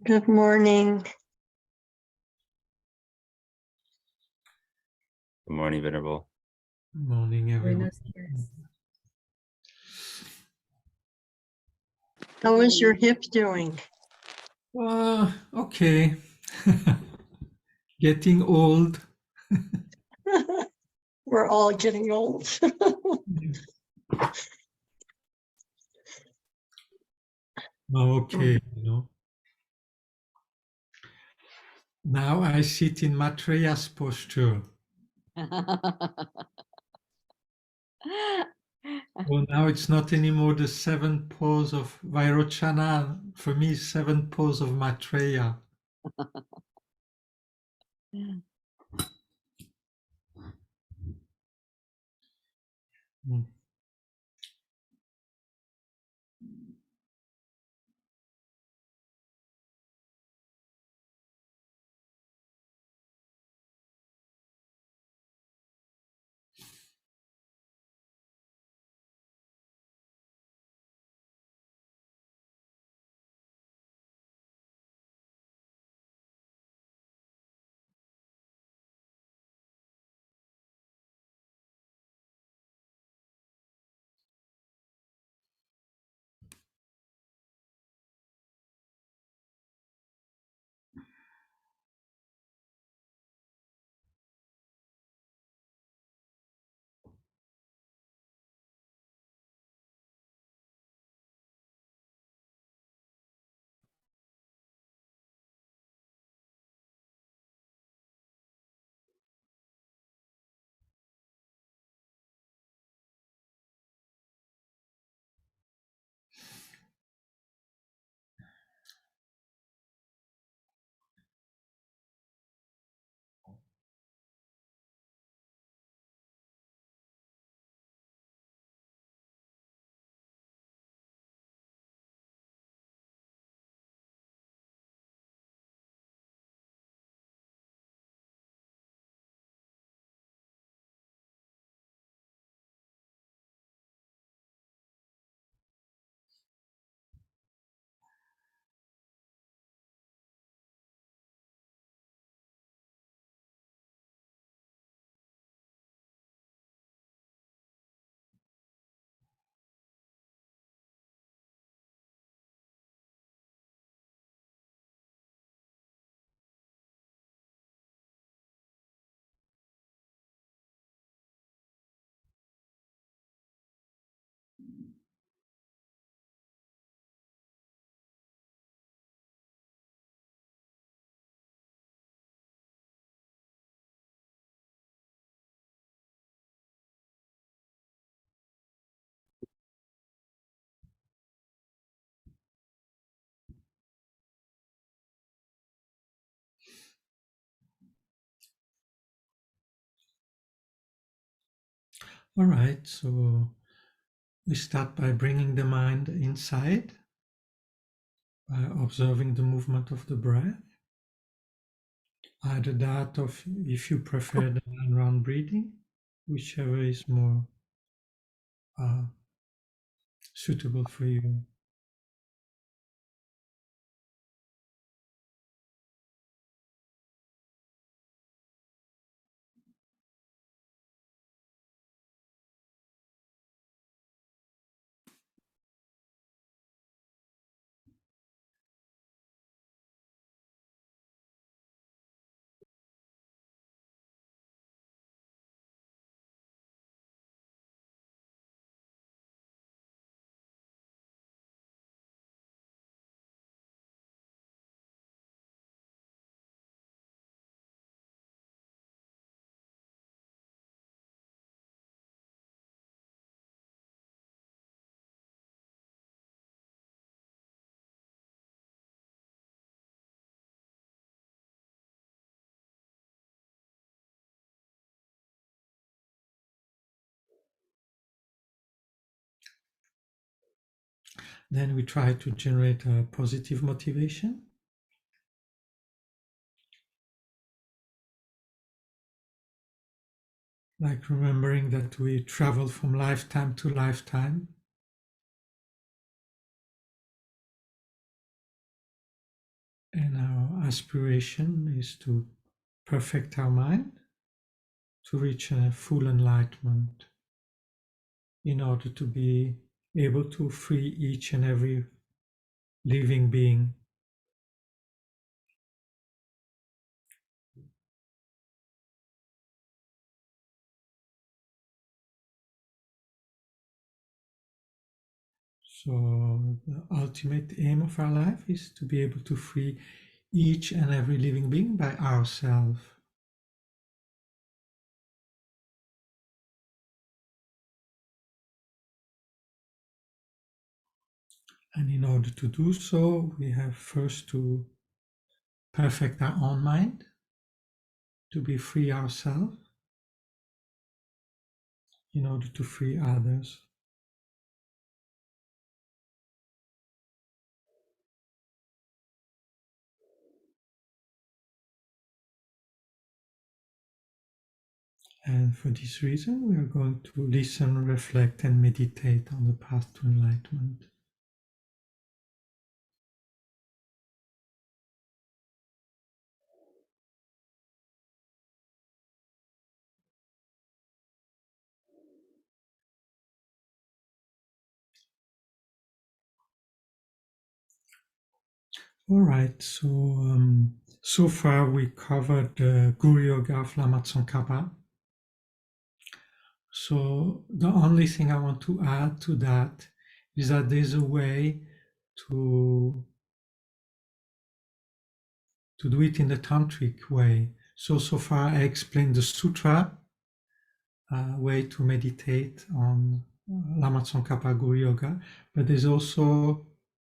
Good morning. Good morning, Venerable. Good morning, everyone. How is your hip doing? Okay. Getting old. We're all getting old. Okay, you know. Now I sit in Maitreya's posture. Well, now it's not anymore the 7 pose of Vairochana. For me, 7 pose of Maitreya. Mm. All right, so we start by bringing the mind inside, by observing the movement of the breath. Either that, or if you prefer the round breathing, whichever is more suitable for you. Then we try to generate a positive motivation. like remembering that we travel from lifetime to lifetime. And our aspiration is to perfect our mind, to reach a full enlightenment in order to be able to free each and every living being. So the ultimate aim of our life is to be able to free each and every living being by ourselves. And in order to do so, we have first to perfect our own mind, to be free ourselves, in order to free others. And for this reason, we are going to listen, reflect, and meditate on the path to enlightenment. All right, so far we covered the Guru Yoga of Lama Tsongkhapa. So the only thing I want to add to that is that there's a way to do it in the tantric way. So far I explained the sutra way to meditate on Lama Tsongkhapa Guru Yoga, but there's also,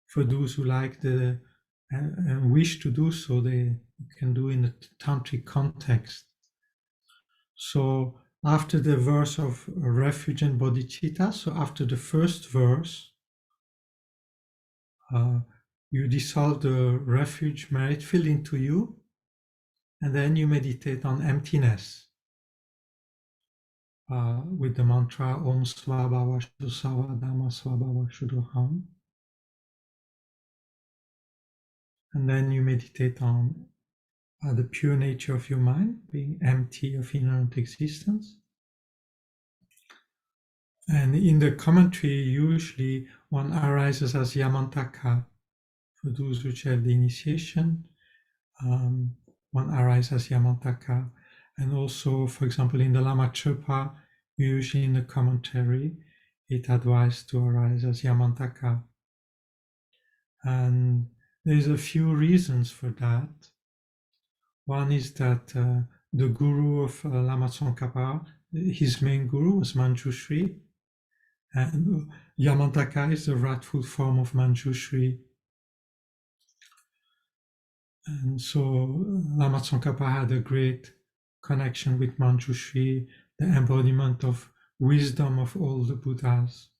for those who like and wish to do so, they can do in a tantric context. So after the verse of refuge and bodhicitta, so after the first verse, you dissolve the refuge merit field into you, and then you meditate on emptiness with the mantra Om Svabhava Shuddha Sava Dhamma Svabhava Shuddhaham. And then you meditate on the pure nature of your mind, being empty of inherent existence. And in the commentary, usually one arises as Yamantaka. For those which have the initiation, one arises as Yamantaka. And also, for example, in the Lama Chöpa, usually in the commentary, it advised to arise as Yamantaka. And there's a few reasons for that. One is that the guru of Lama Tsongkhapa, his main guru was Manjushri, and Yamantaka is the rightful form of Manjushri. And so Lama Tsongkhapa had a great connection with Manjushri, the embodiment of wisdom of all the Buddhas.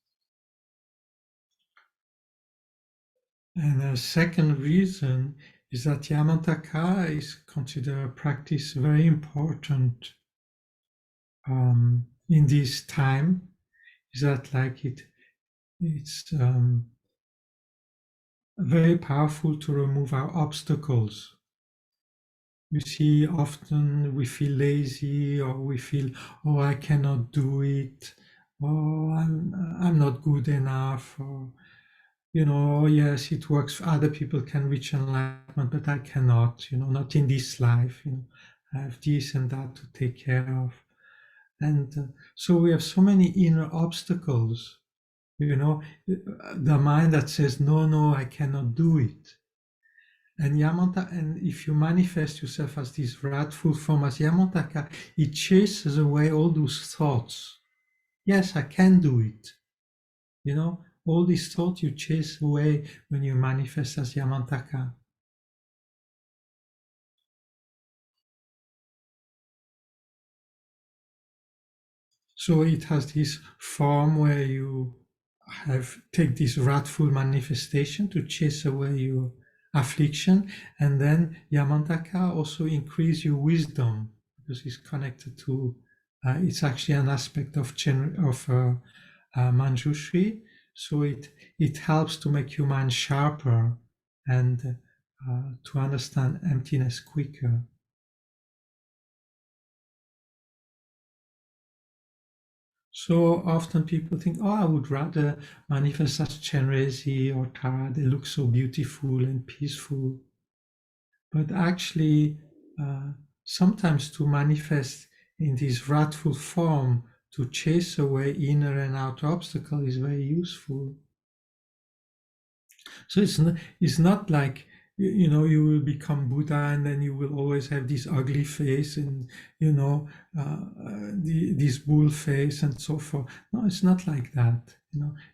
And a second reason is that Yamantaka is considered a practice very important in this time. Is that like it's very powerful to remove our obstacles. You see, often we feel lazy, or we feel, oh, I cannot do it, oh, I'm not good enough, or yes, it works. Other people can reach enlightenment, but I cannot. Not in this life. I have this and that to take care of, and so we have so many inner obstacles. The mind that says, no, I cannot do it. And if you manifest yourself as this rightful form as Yamantaka, it chases away all those thoughts. Yes, I can do it. All these thoughts you chase away when you manifest as Yamantaka. So it has this form where you take this wrathful manifestation to chase away your affliction, and then Yamantaka also increase your wisdom because it's connected to It's actually an aspect of Manjushri, so it helps to make your mind sharper and to understand emptiness quicker. So often people think, oh, I would rather manifest as Chenrezig or Tara. They look so beautiful and peaceful. But actually, sometimes to manifest in this wrathful form, to chase away inner and outer obstacles is very useful. So it's not like you will become Buddha and then you will always have this ugly face and this bull face and so forth. No, it's not like that.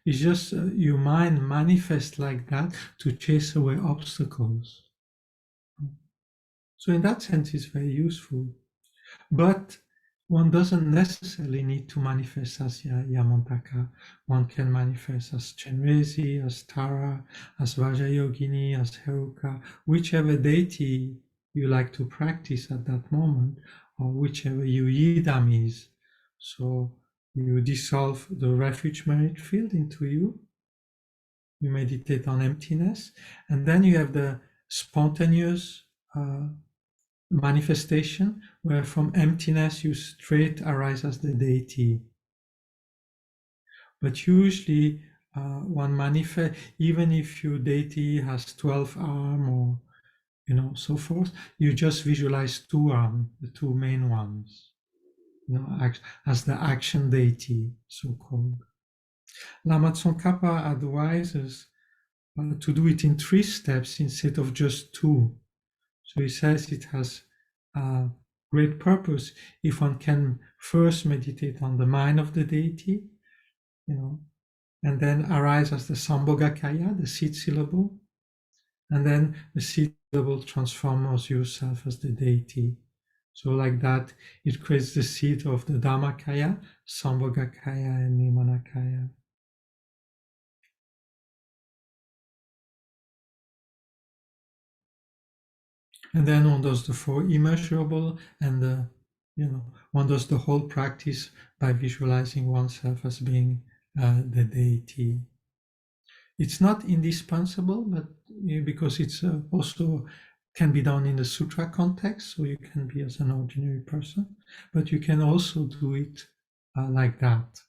It's just your mind manifests like that to chase away obstacles. So in that sense, it's very useful. But one doesn't necessarily need to manifest as Yamantaka. One can manifest as Chenrezig, as Tara, as Vajrayogini, as Heruka, whichever deity you like to practice at that moment, or whichever your yidam is. So you dissolve the refuge merit field into you. You meditate on emptiness, and then you have the spontaneous manifestation, where from emptiness you straight arise as the deity. But usually one manifest, even if your deity has 12 arms or so forth, you just visualize 2 arms, the 2 main ones, as the action deity, so-called. Lama Tsongkhapa advises to do it in 3 steps instead of just 2. So he says it has a great purpose if one can first meditate on the mind of the deity, and then arise as the Sambhogakaya, the seed syllable, and then the seed syllable transforms yourself as the deity. So like that, it creates the seed of the Dhammakaya, Sambhogakaya, and Nimanakaya. And then one does the 4 immeasurable, and one does the whole practice by visualizing oneself as being the deity. It's not indispensable, but because it's also can be done in the sutra context, so you can be as an ordinary person, but you can also do it like that,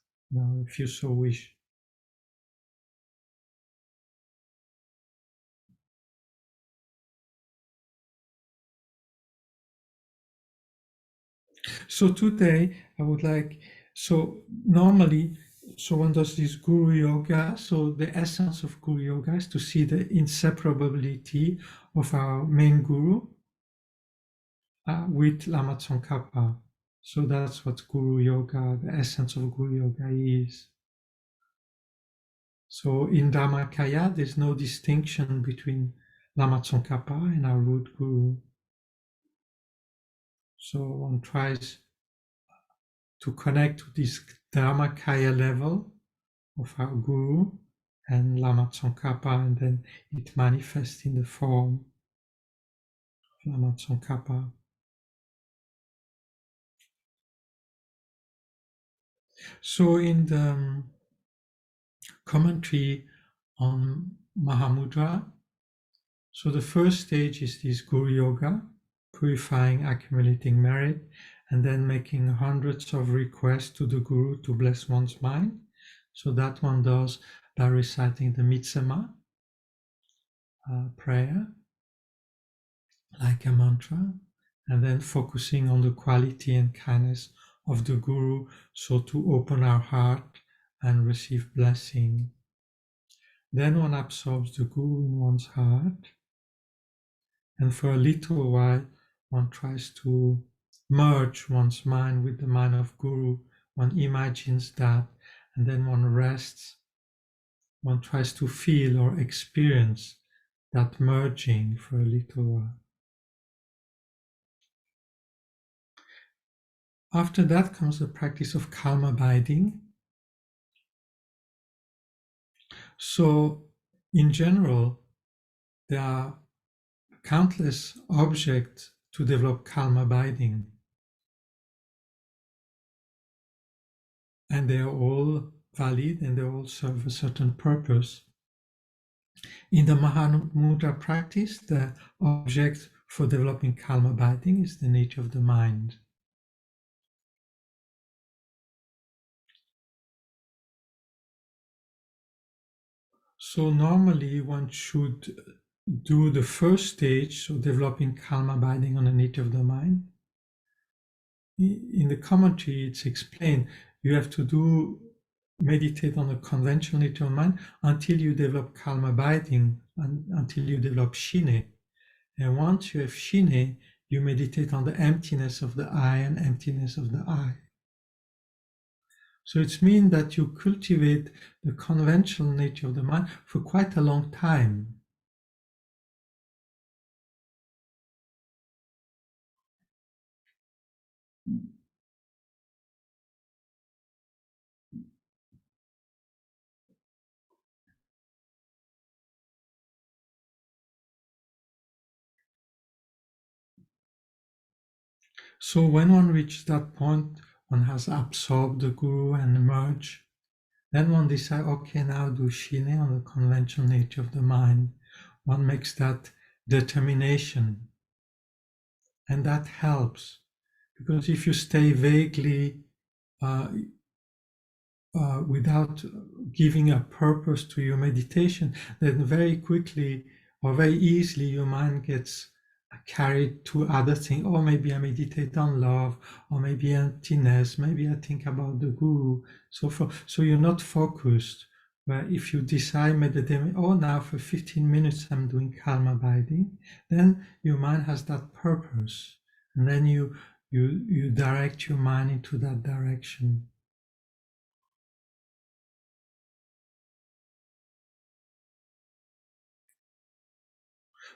if you so wish. So today I would like, normally, one does this Guru Yoga. So the essence of Guru Yoga is to see the inseparability of our main Guru with Lama Tsongkhapa. So that's what Guru Yoga, the essence of Guru Yoga is. So in Dhammakaya, there's no distinction between Lama Tsongkhapa and our root Guru. So one tries to connect to this Dhammakaya level of our Guru and Lama Tsongkhapa, and then it manifests in the form of Lama Tsongkhapa. So in the commentary on Mahamudra, so the first stage is this Guru Yoga, purifying, accumulating merit, and then making hundreds of requests to the Guru to bless one's mind. So that one does by reciting the Mitsama prayer, like a mantra, and then focusing on the quality and kindness of the Guru, so to open our heart and receive blessing. Then one absorbs the Guru in one's heart, and for a little while one tries to merge one's mind with the mind of Guru. One imagines that, and then one rests. One tries to feel or experience that merging for a little while. After that comes the practice of calm abiding. So in general, there are countless objects to develop calm abiding. and they are all valid and they all serve a certain purpose. In the Mahamudra practice, the object for developing calm abiding is the nature of the mind. So normally one should do the first stage, so developing calm abiding on the nature of the mind. In the commentary, it's explained you have to meditate on the conventional nature of mind until you develop calm abiding, until you develop shine. And once you have shine, you meditate on the emptiness of the I and emptiness of the I. So it means that you cultivate the conventional nature of the mind for quite a long time. So when one reaches that point, one has absorbed the Guru and emerged. Then one decides, okay, now do shine on the conventional nature of the mind. One makes that determination. And that helps. Because if you stay vaguely without giving a purpose to your meditation, then very quickly or very easily your mind gets carried to other things. Or maybe I meditate on love, or maybe emptiness, maybe I think about the Guru, so forth. So you're not focused. But if you decide meditating, oh, now for 15 minutes I'm doing calm abiding, then your mind has that purpose. And then you direct your mind into that direction.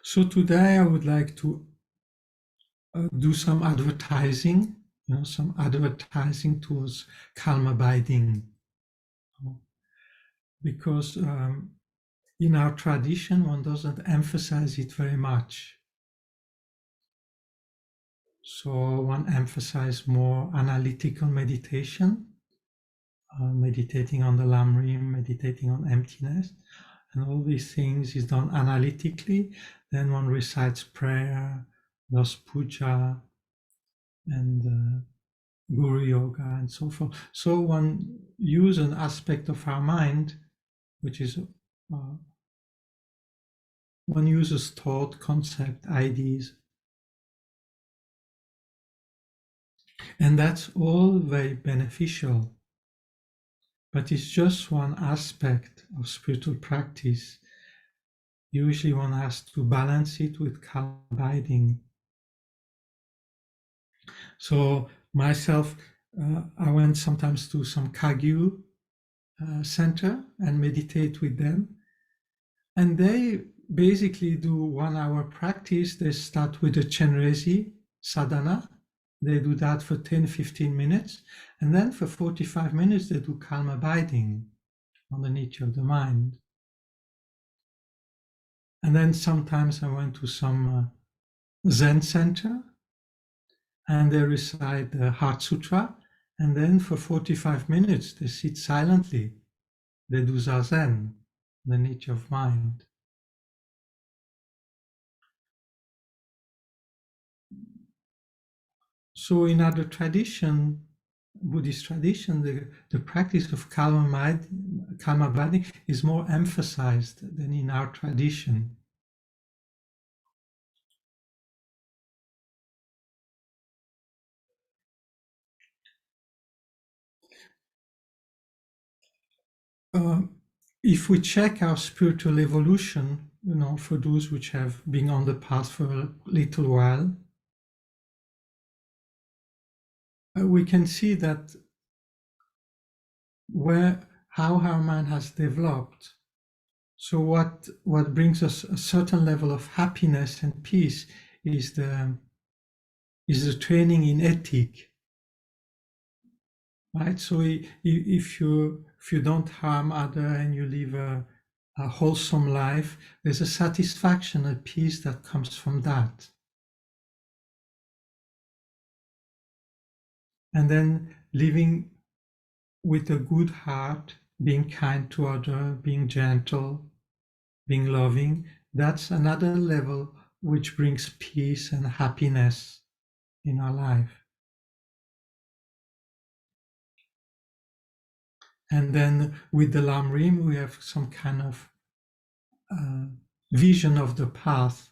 So today I would like to do some advertising, some advertising towards calm abiding. Because in our tradition, one doesn't emphasize it very much. So one emphasizes more analytical meditation, meditating on the Lamrim, meditating on emptiness, and all these things is done analytically. Then one recites prayer, does puja, and Guru Yoga, and so forth. So one uses an aspect of our mind, which is one uses thought, concept, ideas, and that's all very beneficial. But it's just one aspect of spiritual practice. Usually one has to balance it with calm abiding. So myself, I went sometimes to some Kagyu center and meditate with them. And they basically do 1 hour practice. They start with the Chenrezi sadhana. They do that for 10-15 minutes. And then for 45 minutes, they do calm abiding on the nature of the mind. And then sometimes I went to some Zen center and they recite the Heart Sutra. And then for 45 minutes, they sit silently. They do Zazen, the nature of mind. So in other tradition, Buddhist tradition, the practice of calm abiding is more emphasized than in our tradition. If we check our spiritual evolution, for those which have been on the path for a little while, we can see that how our mind has developed. So what brings us a certain level of happiness and peace is the training in ethic. Right, so if you don't harm other and you live a wholesome life, there's a satisfaction, a peace that comes from that. And then living with a good heart, being kind to others, being gentle, being loving, that's another level which brings peace and happiness in our life. And then with the Lam Rim, we have some kind of vision of the path,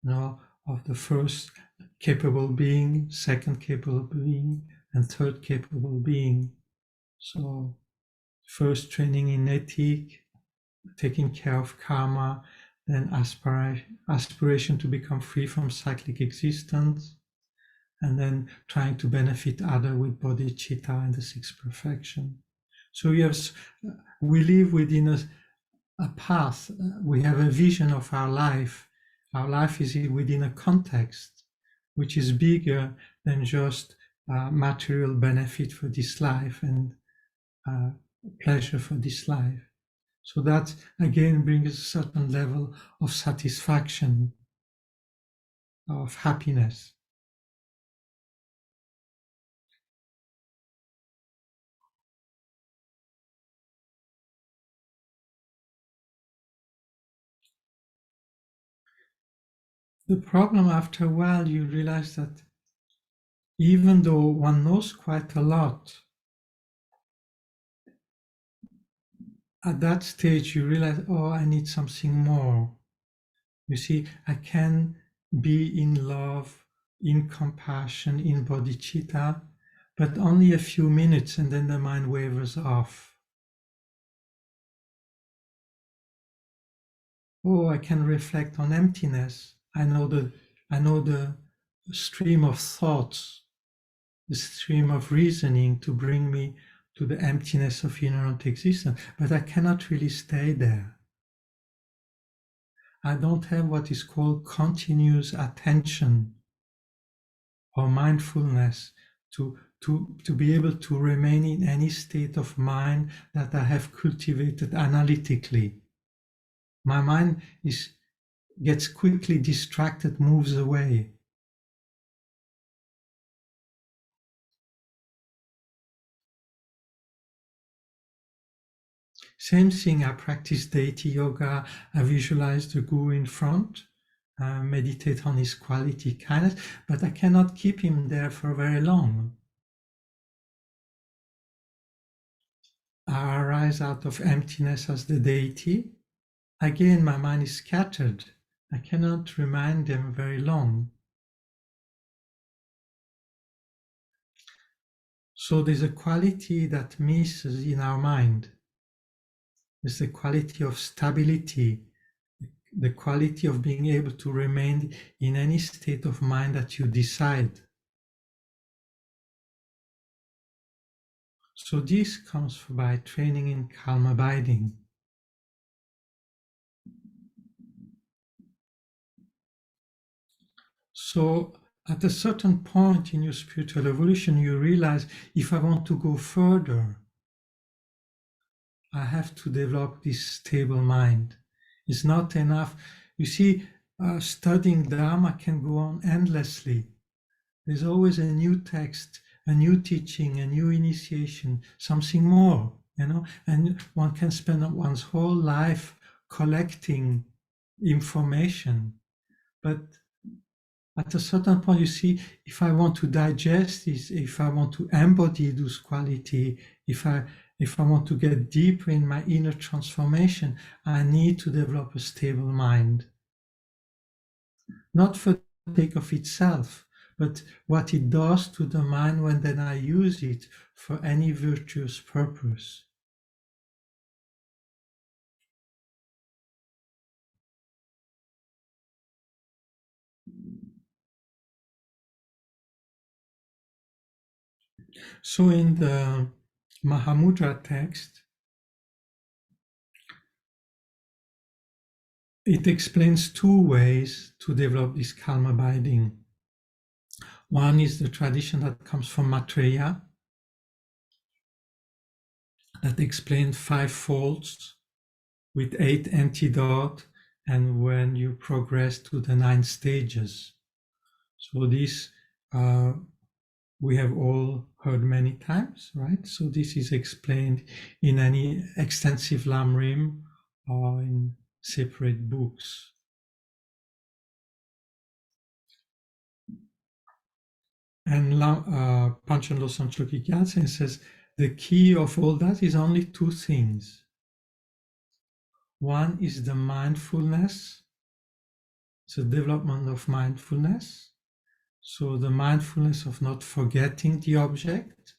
of the first capable being, second capable being, and third capable being. So first training in ethic, taking care of karma, then aspiration to become free from cyclic existence, and then trying to benefit others with bodhicitta and the sixth perfection. So yes, we live within a path. We have a vision of our life. Our life is within a context which is bigger than just material benefit for this life and pleasure for this life. So that again brings a certain level of satisfaction, of happiness. The problem, after a while, you realize that even though one knows quite a lot, at that stage you realize, oh, I need something more. You see, I can be in love, in compassion, in bodhicitta, but only a few minutes and then the mind wavers off. Oh, I can reflect on emptiness. I know the stream of thoughts, the stream of reasoning to bring me to the emptiness of inherent existence, but I cannot really stay there. I don't have what is called continuous attention or mindfulness to be able to remain in any state of mind that I have cultivated analytically. My mind gets quickly distracted, moves away. Same thing, I practice deity yoga, I visualize the guru in front, meditate on his quality, kindness, but I cannot keep him there for very long. I arise out of emptiness as the deity. Again, my mind is scattered. I cannot remind them very long. So there's a quality that misses in our mind. There's the quality of stability, the quality of being able to remain in any state of mind that you decide. So this comes by training in calm abiding. So at a certain point in your spiritual evolution, you realize, if I want to go further, I have to develop this stable mind. It's not enough. You see, studying Dharma can go on endlessly. There's always a new text, a new teaching, a new initiation, something more, and one can spend one's whole life collecting information. But at a certain point, you see, if I want to digest this, if I want to embody this quality, if I want to get deeper in my inner transformation, I need to develop a stable mind. Not for the sake of itself, but what it does to the mind when then I use it for any virtuous purpose. So in the Mahamudra text, it explains two ways to develop this calm abiding. One is the tradition that comes from Maitreya, that explains 5 folds with 8 antidotes, and when you progress to the 9 stages. So this we have all heard many times, right? So this is explained in any extensive Lamrim or in separate books. And Panchen Losang Chökyi Gyaltsen says the key of all that is only two things. One is the mindfulness, the development of mindfulness. So the mindfulness of not forgetting the object,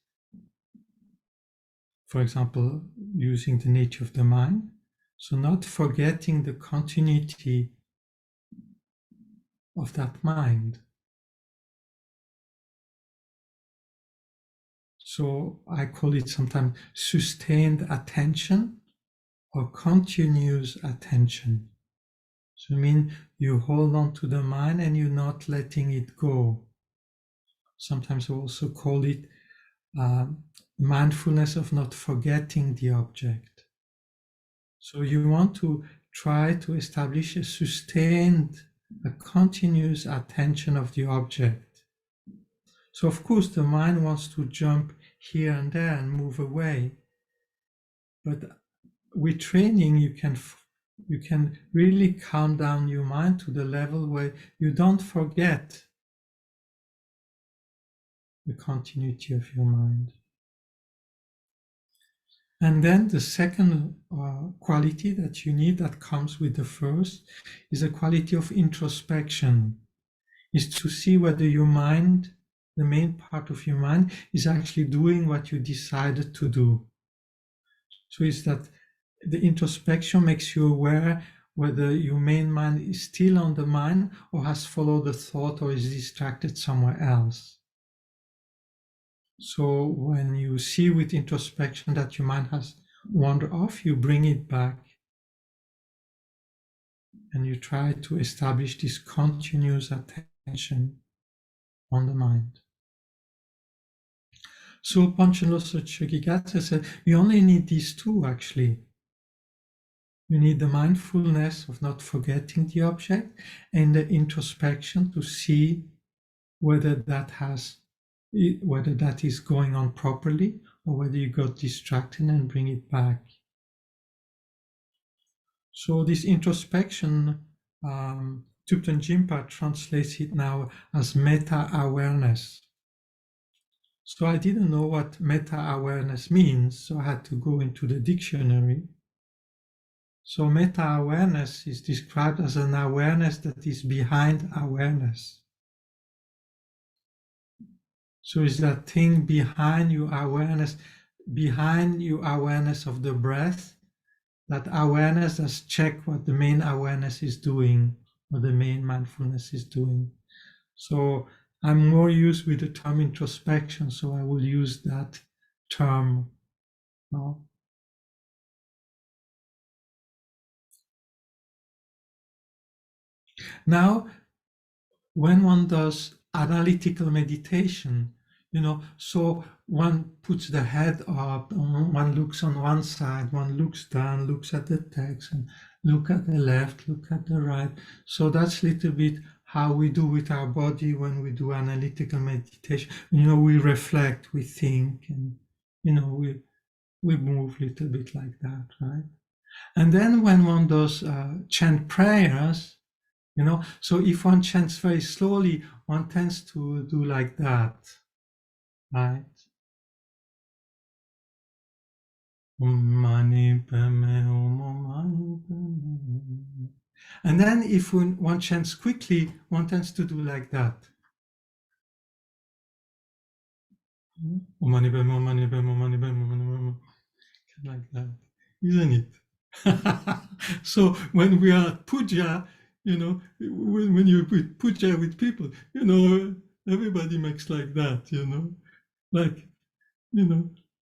for example, using the nature of the mind. So not forgetting the continuity of that mind. So I call it sometimes sustained attention or continuous attention. So I mean you hold on to the mind and you're not letting it go. Sometimes we also call it mindfulness of not forgetting the object. So you want to try to establish a sustained, a continuous attention of the object. So of course the mind wants to jump here and there and move away. But with training you can really calm down your mind to the level where you don't forget the continuity of your mind. And then the second quality that you need that comes with the first is a quality of introspection, is to see whether your mind, the main part of your mind, is actually doing what you decided to do. So it's that the introspection makes you aware whether your main mind is still on the mind or has followed the thought or is distracted somewhere else. So when you see with introspection that your mind has wandered off, you bring it back and you try to establish this continuous attention on the mind. So Panchen Losang Chökyi Gyaltsen said, you only need these two actually. You need the mindfulness of not forgetting the object and the introspection to see whether that is going on properly or whether you got distracted and bring it back. So this introspection, Thupten Jinpa translates it now as meta-awareness. So I didn't know what meta-awareness means, so I had to go into the dictionary. So meta-awareness is described as an awareness that is behind awareness. So it's that thing behind your awareness of the breath, that awareness does check what the main awareness is doing, what the main mindfulness is doing. So I'm more used with the term introspection, so I will use that term now. Now, when one does analytical meditation, so one puts the head up, one looks on one side, one looks down, looks at the text, and look at the left, look at the right. So that's a little bit how we do with our body when we do analytical meditation. We reflect, we think, and we move a little bit like that, right? And then when one does chant prayers, so if one chants very slowly, one tends to do like that, right? And then if one chants quickly, one tends to do like that. Like that, isn't it? So when we are at puja, when you put puja with people, everybody makes like that,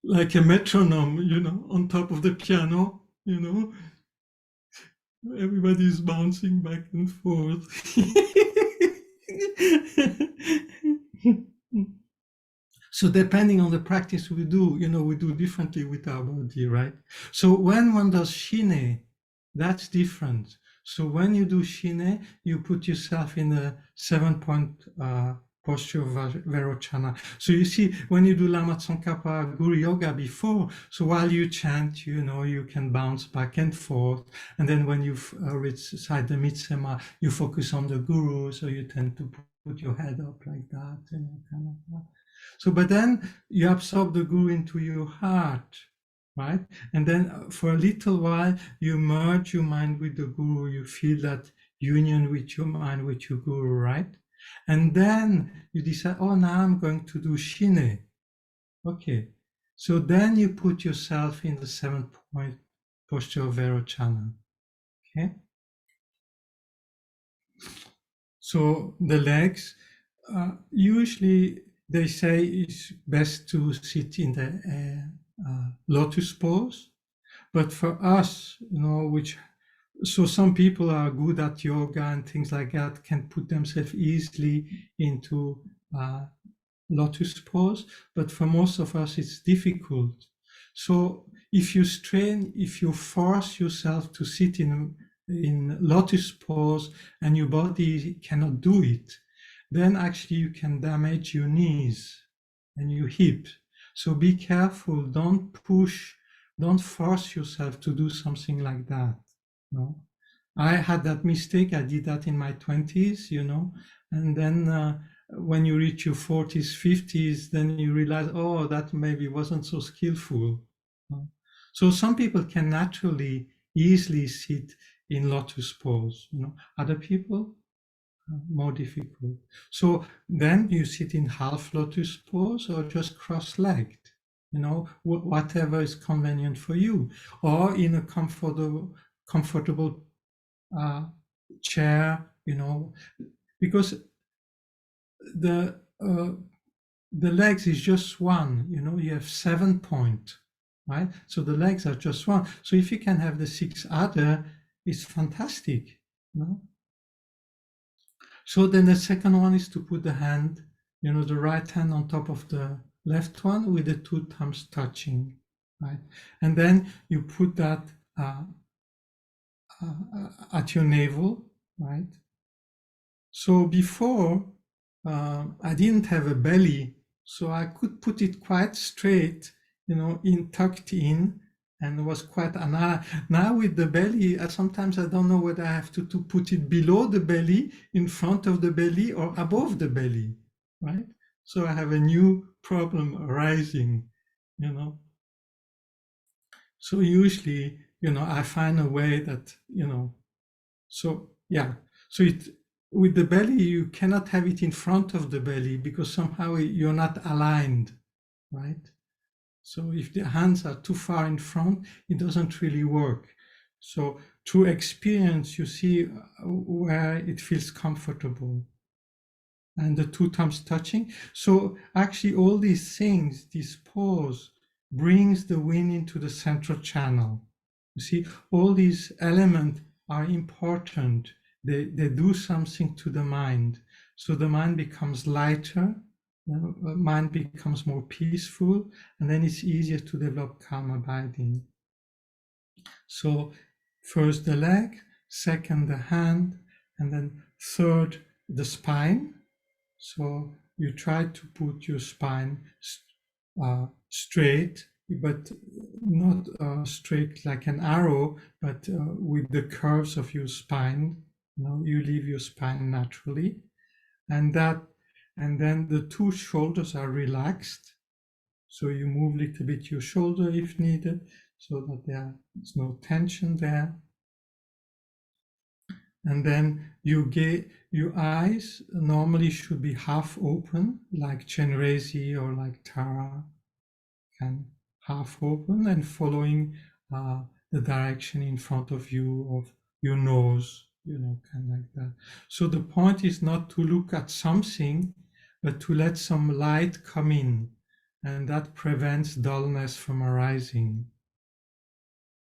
like a metronome, on top of the piano, everybody is bouncing back and forth. So depending on the practice we do, we do differently with our body, right? So when one does shine, that's different. So when you do shine, you put yourself in a 7-point posture of Vairocana. So you see, when you do Lama Tsongkhapa Guru Yoga before, so while you chant, you can bounce back and forth. And then when you recite the Mitsema, you focus on the Guru, so you tend to put your head up like that, kind of that. So, but then you absorb the Guru into your heart, right? And then for a little while, you merge your mind with the Guru, you feel that union with your mind, with your Guru, right? And then you decide, oh, now I'm going to do Shine. Okay. So then you put yourself in the 7th point posture of Vairocana. Okay. So the legs, usually they say it's best to sit in the lotus pose. But for us, so some people are good at yoga and things like that, can put themselves easily into lotus pose, but for most of us it's difficult. So if you force yourself to sit in lotus pose and your body cannot do it, then actually you can damage your knees and your hip. So be careful, don't force yourself to do something like that. No, I had that mistake. I did that in my 20s, and then when you reach your 40s, 50s, then you realize, oh, that maybe wasn't so skillful. So some people can naturally easily sit in lotus pose. Other people more difficult. So then you sit in half lotus pose or just cross-legged. Whatever is convenient for you, or in a comfortable chair, because the legs is just one. You have 7 points, right? So the legs are just one. So if you can have the 6 other, it's fantastic. So then the second one is to put the hand, the right hand on top of the left one with the 2 thumbs touching, right? And then you put that at your navel, right? So before, I didn't have a belly, so I could put it quite straight, tucked in, and was quite now with the belly, sometimes I don't know whether I have to put it below the belly, in front of the belly, or above the belly, right? So I have a new problem arising, So usually, I find a way that, so yeah. So with the belly, you cannot have it in front of the belly because somehow you're not aligned, right? So if the hands are too far in front, it doesn't really work. So through experience, you see where it feels comfortable. And the 2 thumbs touching. So actually all these things, this pose, brings the wind into the central channel. You see, all these elements are important. They do something to the mind. So the mind becomes lighter, the mind becomes more peaceful, and then it's easier to develop calm abiding. So first the leg, second the hand, and then third the spine. So you try to put your spine straight, but not straight like an arrow, but with the curves of your spine. You leave your spine naturally, and then the 2 shoulders are relaxed. So you move a little bit your shoulder if needed, so that there's no tension there. And then your eyes normally should be half open, like Chenrezig or like Tara, can half open and following the direction in front of you of your nose, kind of like that. So the point is not to look at something, but to let some light come in, and that prevents dullness from arising.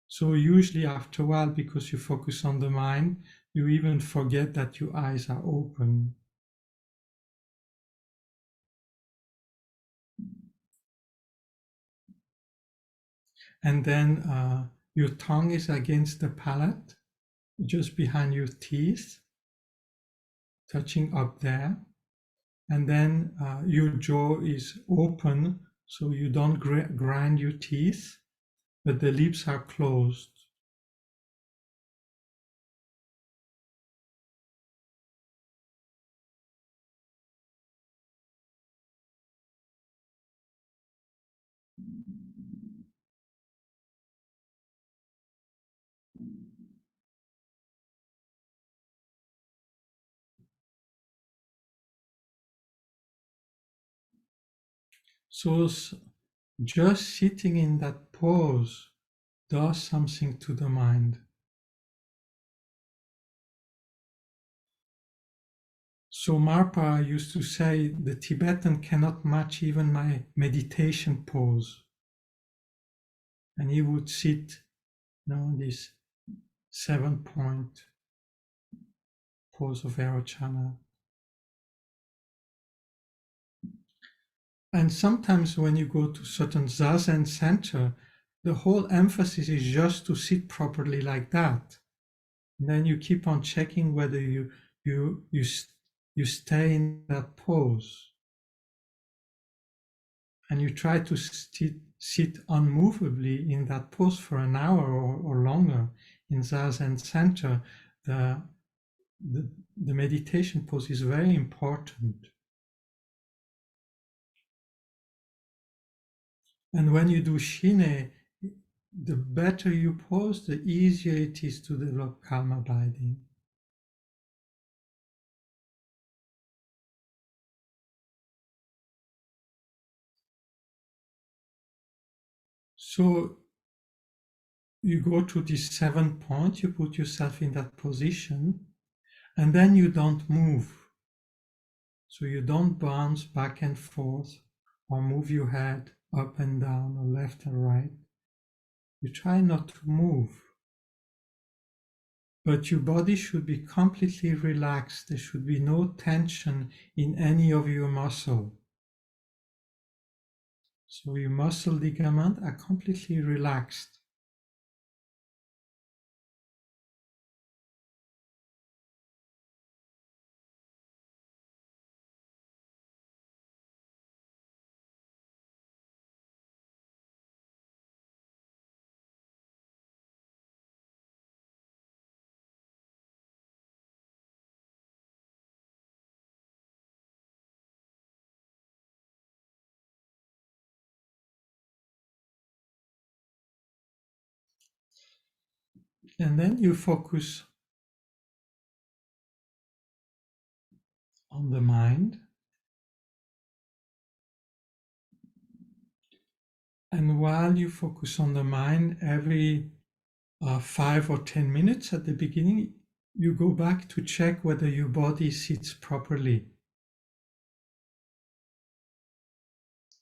So usually after a while, because you focus on the mind, you even forget that your eyes are open. And then your tongue is against the palate, just behind your teeth, touching up there. and then your jaw is open, so you don't grind your teeth, but the lips are closed. So just sitting in that pose does something to the mind. So Marpa used to say the Tibetan cannot match even my meditation pose. And he would sit, this 7-point pose of Aerochana. And sometimes when you go to certain Zazen center, the whole emphasis is just to sit properly like that. And then you keep on checking whether you stay in that pose. And you try to sit unmovably in that pose for an hour or longer. In Zazen center, the meditation pose is very important. And when you do Shine, the better you pose, the easier it is to develop calm abiding. So you go to this 7-point, you put yourself in that position, and then you don't move. So you don't bounce back and forth or move your head up and down or left and right. You try not to move. But your body should be completely relaxed. There should be no tension in any of your muscle. So your muscle ligaments are completely relaxed. And then you focus on the mind. And while you focus on the mind, every 5 or 10 minutes at the beginning, you go back to check whether your body sits properly.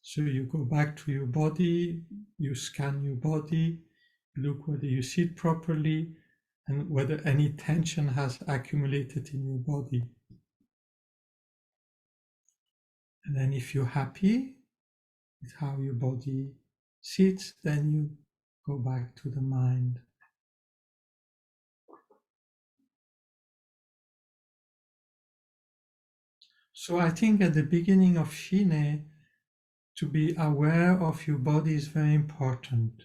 So you go back to your body, you scan your body, look whether you sit properly and whether any tension has accumulated in your body. And then if you're happy with how your body sits, then you go back to the mind. So I think at the beginning of Shine, to be aware of your body is very important.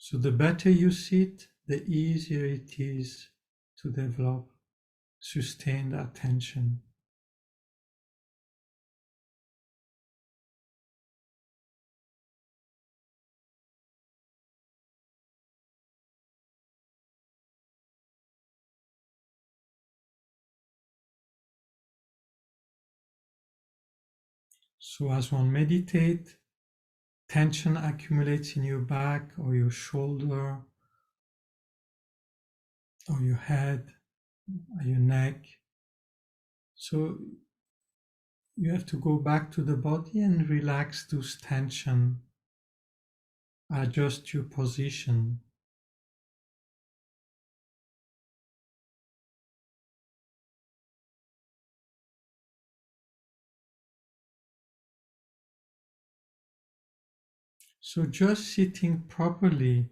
So the better you sit, the easier it is to develop sustained attention. So as one meditates, tension accumulates in your back or your shoulder or your head or your neck. So you have to go back to the body and relax those tension. Adjust your position. So just sitting properly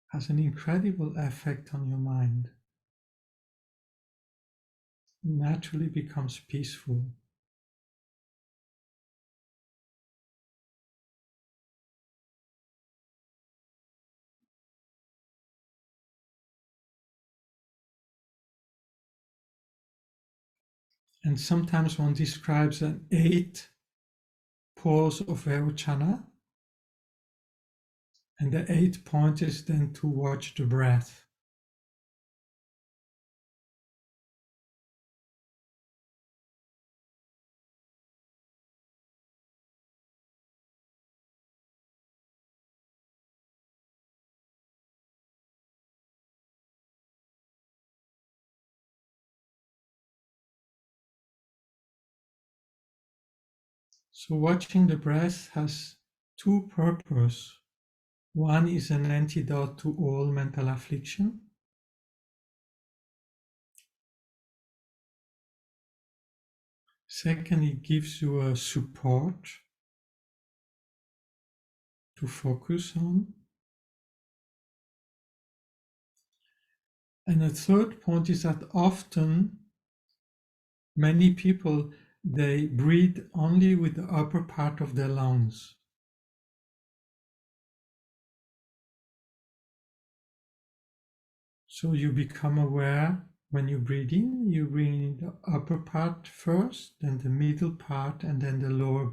has an incredible effect on your mind. naturally becomes peaceful. And sometimes one describes an 8 pause of Vairochana, and the 8th point is then to watch the breath. So watching the breath has two purposes. One is an antidote to all mental affliction. Second, it gives you a support to focus on. And the third point is that often many people, they breathe only with the upper part of their lungs. So you become aware when you breathe in, you breathe in the upper part first, then the middle part, and then the lower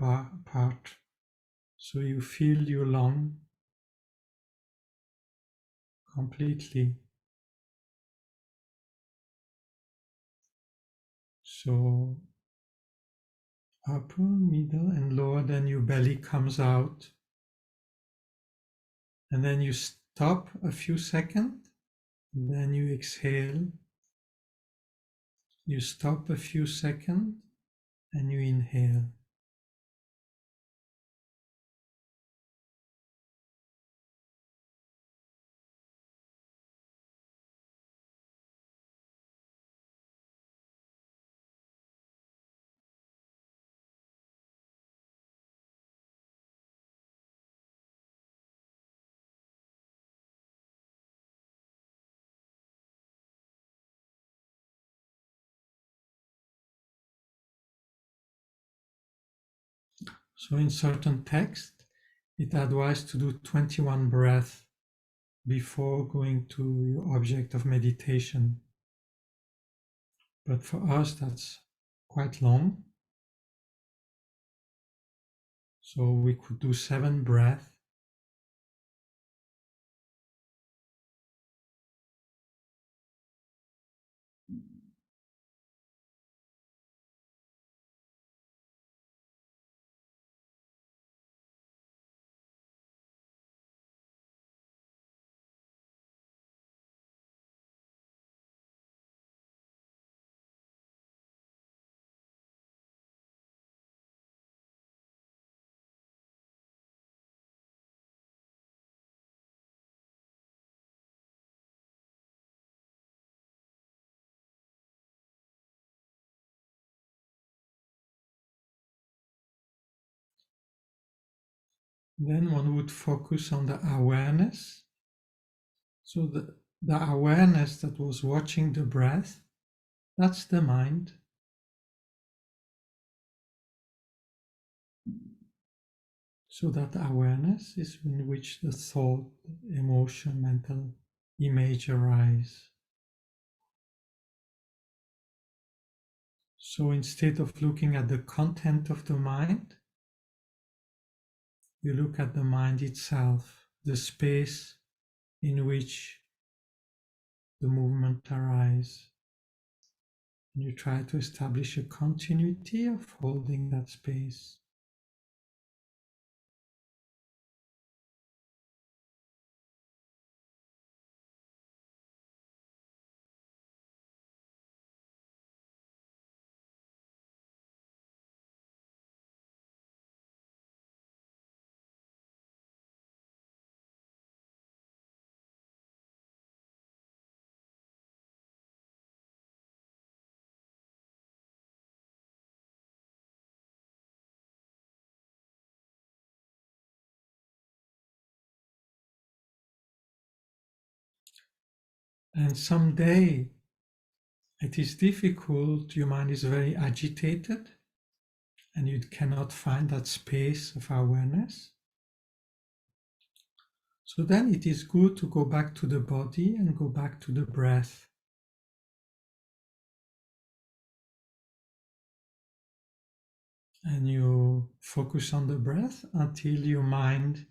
part. So you feel your lung completely. So upper, middle, and lower, then your belly comes out. And then you stop a few seconds, and then you exhale. You stop a few seconds, and you inhale. So in certain texts, it advised to do 21 breaths before going to your object of meditation. But for us, that's quite long. So we could do 7 breaths. Then one would focus on the awareness. So the awareness that was watching the breath, that's the mind. So that awareness is in which the thought, emotion, mental image arise. So instead of looking at the content of the mind, you look at the mind itself, the space in which the movement arises. And you try to establish a continuity of holding that space. And someday it is difficult, your mind is very agitated, and you cannot find that space of awareness. So then it is good to go back to the body and go back to the breath. And you focus on the breath until your mind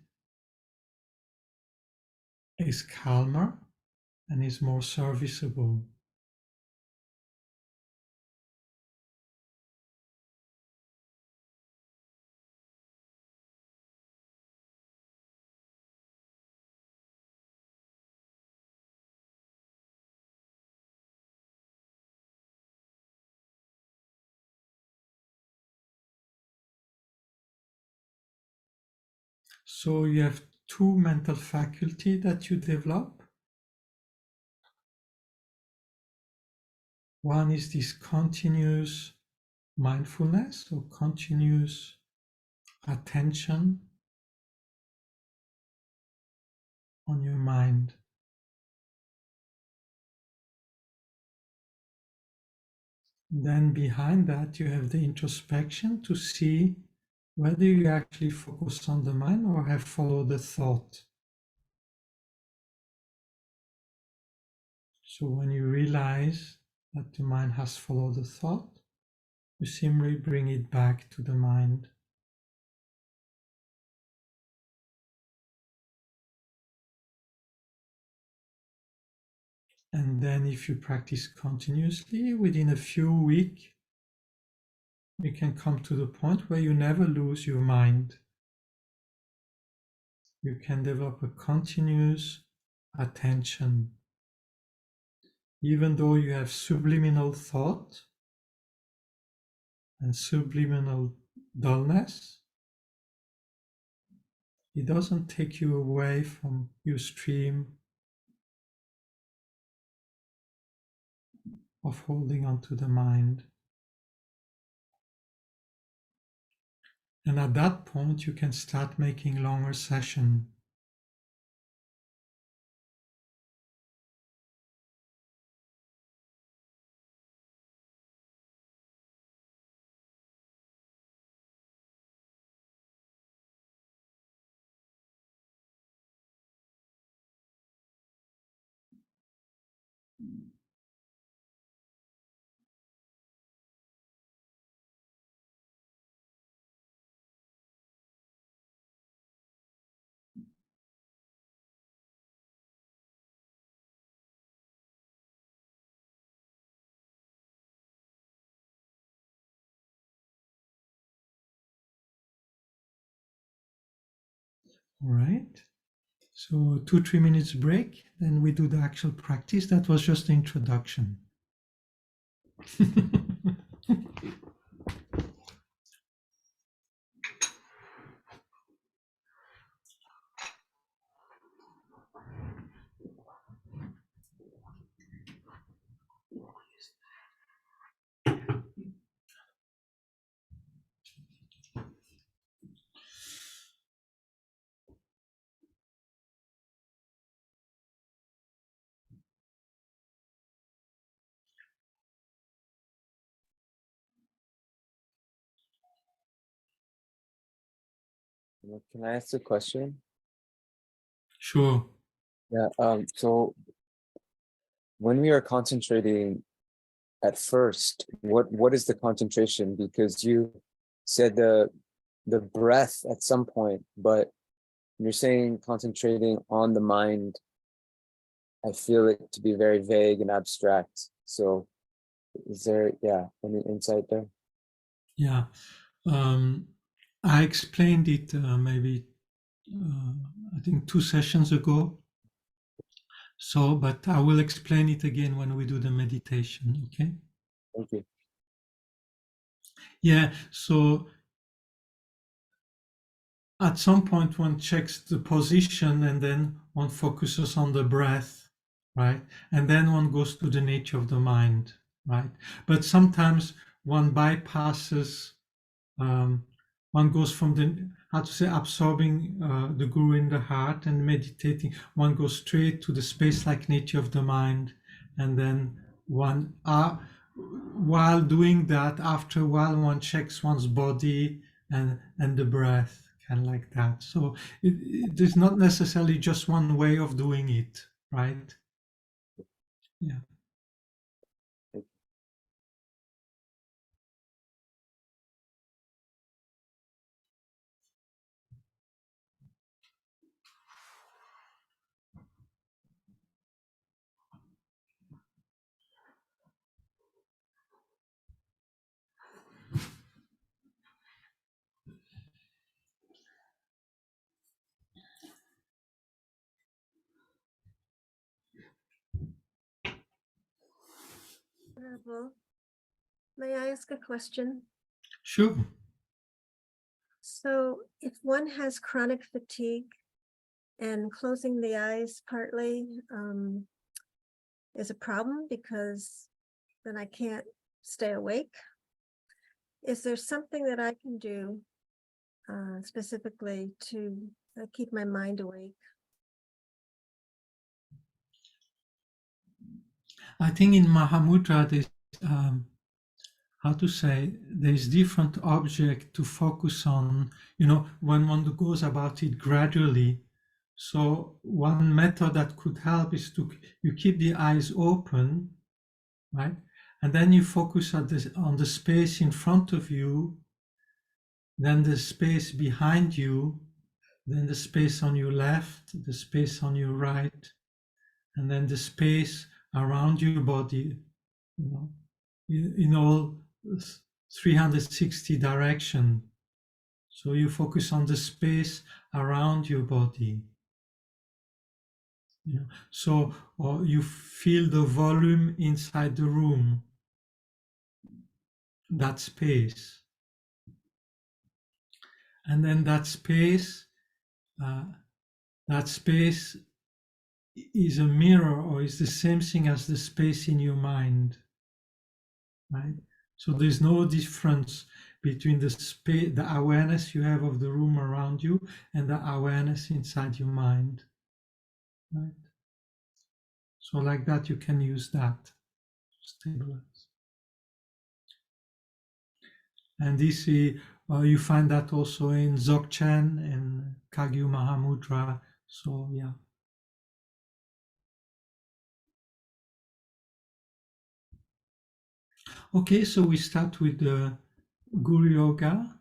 is calmer and is more serviceable. So you have two mental faculties that you develop. One is this continuous mindfulness or continuous attention on your mind. Then behind that, you have the introspection to see whether you actually focus on the mind or have followed the thought. So when you realize that the mind has followed the thought, you simply bring it back to the mind. And then if you practice continuously, within a few weeks, you can come to the point where you never lose your mind. You can develop a continuous attention. Even though you have subliminal thought and subliminal dullness, it doesn't take you away from your stream of holding on to the mind. And at that point, you can start making longer sessions. All right. So 2-3 minutes break, then we do the actual practice. That was just the introduction. Can I ask a question? Sure. Yeah. So when we are concentrating at first, what is the concentration? Because you said the breath at some point, but you're saying concentrating on the mind. I feel it to be very vague and abstract. So is there, any insight there? Yeah. I explained it maybe, I think 2 sessions ago. So, but I will explain it again when we do the meditation, okay? Thank you. Yeah, so at some point one checks the position and then one focuses on the breath, right? And then one goes to the nature of the mind, right? But sometimes one bypasses, one goes from the, absorbing the guru in the heart and meditating. One goes straight to the space-like nature of the mind, and then one while doing that, after a while one checks one's body and the breath, kind of like that. So there's not necessarily just one way of doing it, right? Yeah. Venerable, may I ask a question? Sure. So if one has chronic fatigue and closing the eyes partly is a problem because then I can't stay awake, is there something that I can do specifically to keep my mind awake? I think in Mahamudra there's how to say, there's different object to focus on, when one goes about it gradually. So one method that could help is you keep the eyes open, right? And then you focus on the space in front of you, then the space behind you, then the space on your left, the space on your right, and then the space around your body, in all 360 direction. So you focus on the space around your body. So you feel the volume inside the room, that space. And then that space is a mirror, or is the same thing as the space in your mind, right? So there's no difference between the awareness you have of the room around you and the awareness inside your mind, right? So like that, you can use that to stabilize. And this you find that also in Dzogchen and Kagyu Mahamudra. So yeah. Okay, so we start with the Guru Yoga.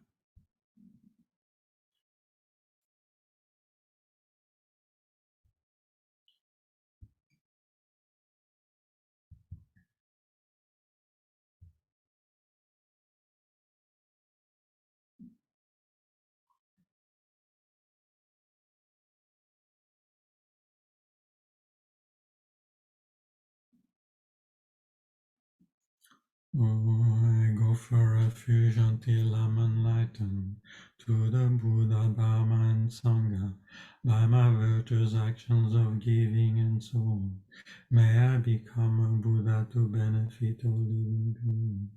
I go for refuge until I'm enlightened to the Buddha, Dharma, and Sangha by my virtuous actions of giving and so on. May I become a Buddha to benefit all living beings.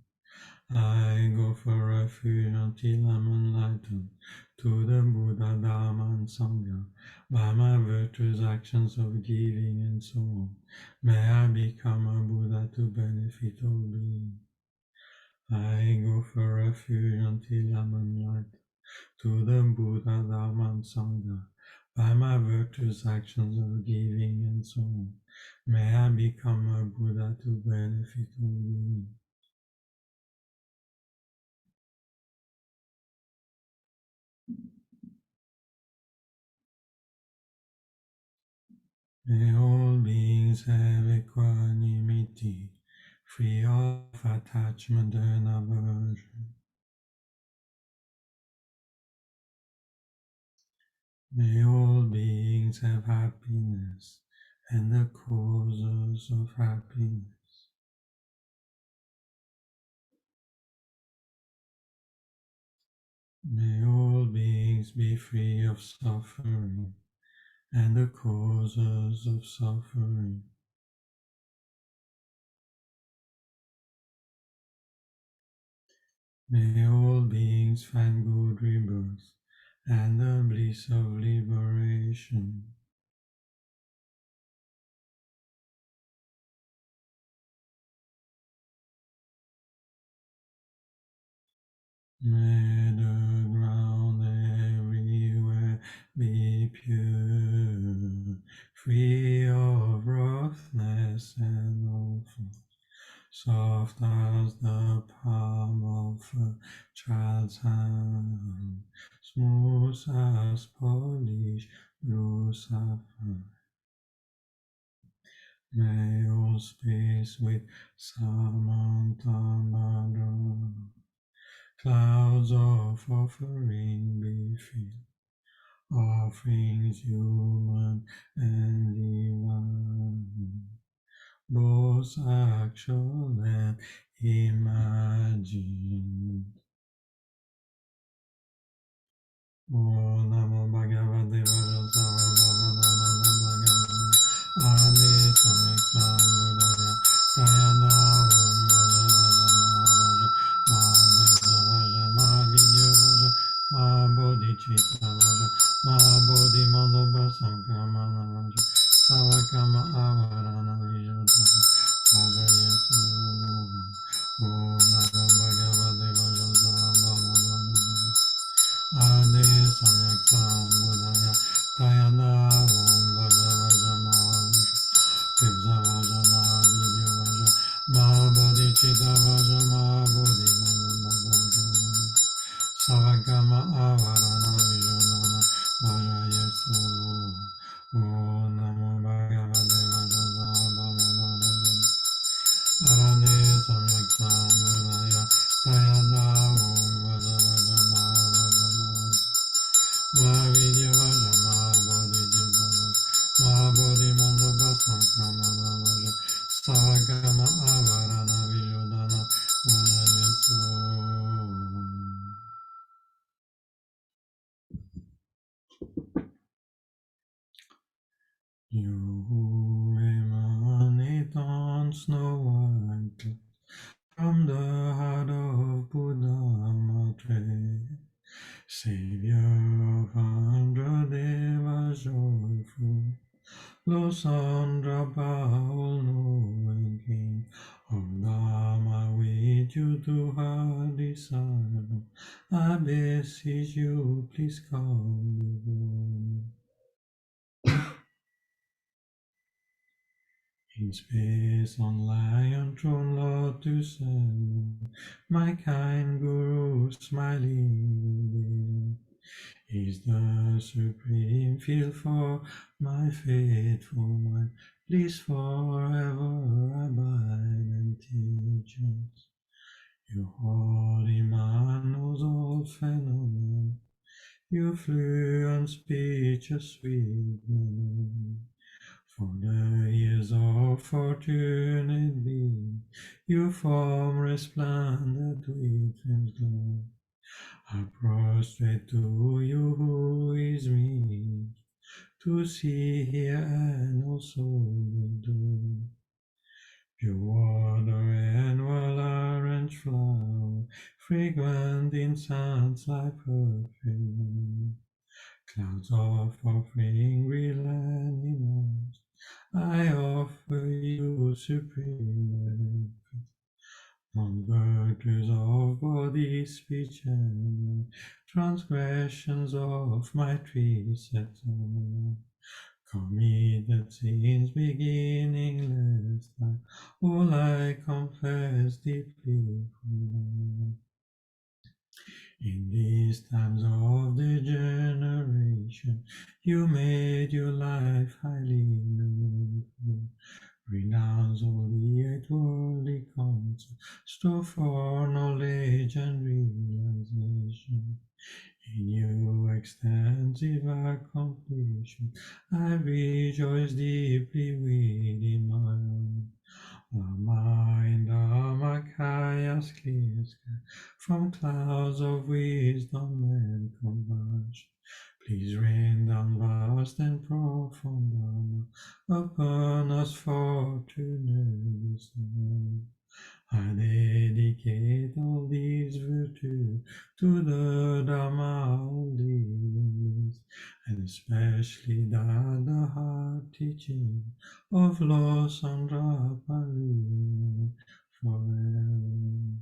I go for refuge until I'm enlightened to the Buddha, Dharma, and Sangha by my virtuous actions of giving and so on. May I become a Buddha to benefit all beings. I go for refuge until I'm enlightened to the Buddha, Dharma, and Sangha by my virtuous actions of giving and so on. May I become a Buddha to benefit all beings. May all beings have equanimity, free of attachment and aversion. May all beings have happiness and the causes of happiness. May all beings be free of suffering and the causes of suffering. May all beings find good rebirth and the bliss of liberation. May the ground everywhere be pure, free of roughness and offense, soft as the palm of a child's hand, smooth as polished blue sapphire. May all space with Samantamandra, clouds of offering be filled, offerings human and divine, both actual and imagined. Om Namo Bhagavate Vajrasavarana Bhagavate Adi Samyak Sambuddhaya Kayana Om Vaja Vaja Maha Vaja Maha Desa Vaja Maha Vidya Vaja Maha Bodhicitta Vaja Maha Bodhi Manobha Samkramana Vaja Savakama Avarana Vijata Vaja Yesu Om Namo Bhagavate Vajrasavarana Ade Samyak Sambuddhaya Kayana Om Vaja Vaja Maha Teza Vaja Maha Vidya Vaja Maha Bodhicitta Vaja Maha Bodhi Manana Savagama Avarana Vijodana Vaja Yesu Om Namo Bhagavate Vaja Sahabhavanana Arane Samyak Sambuddhaya Kayana Om Vaja Vaja Maha Vaja Mahavidya Vaja Mahabodhicitta Mahabodhi Mandapa Samkramana Vaja Savagama Avarana Vijodana Vaja Yesu. You who emanate on snow white clouds from the heart of Buddha Matre, Savior of 100 Devas joyful, Losandra all knowing King of Dharma, with you to her disciple, I beseech you, please come before me. In space on lion throne, Lord to serve, my kind Guru smiling is the supreme field for my faithful mind. Please forever abide and teach us. You holy man knows all phenomena. You fluent speech a sweet melody. For the years of fortunate being, your form resplendent with flame's glow. I prostrate to you who is me, to see, hear, and also adore. Pure water and well-arranged flower, fragrant incense like perfume. Clouds of offering real animals, I offer you supreme on virtues of body, speech, and transgressions of my precepts, committed sins beginningless, all I confess deeply. In these times of degeneration, you made your life highly meaningful. Renounce all the eight worldly concepts, strive for knowledge and realization. In your extensive accomplishment, I rejoice deeply within my heart. Lama in Dharmakayas clear sky, from clouds of wisdom and compassion, please rain down vast and profound Dharma upon us fortunate souls. I dedicate all these virtues to the Dharma of these, and especially the heart teaching of Lord Sandrapari forever.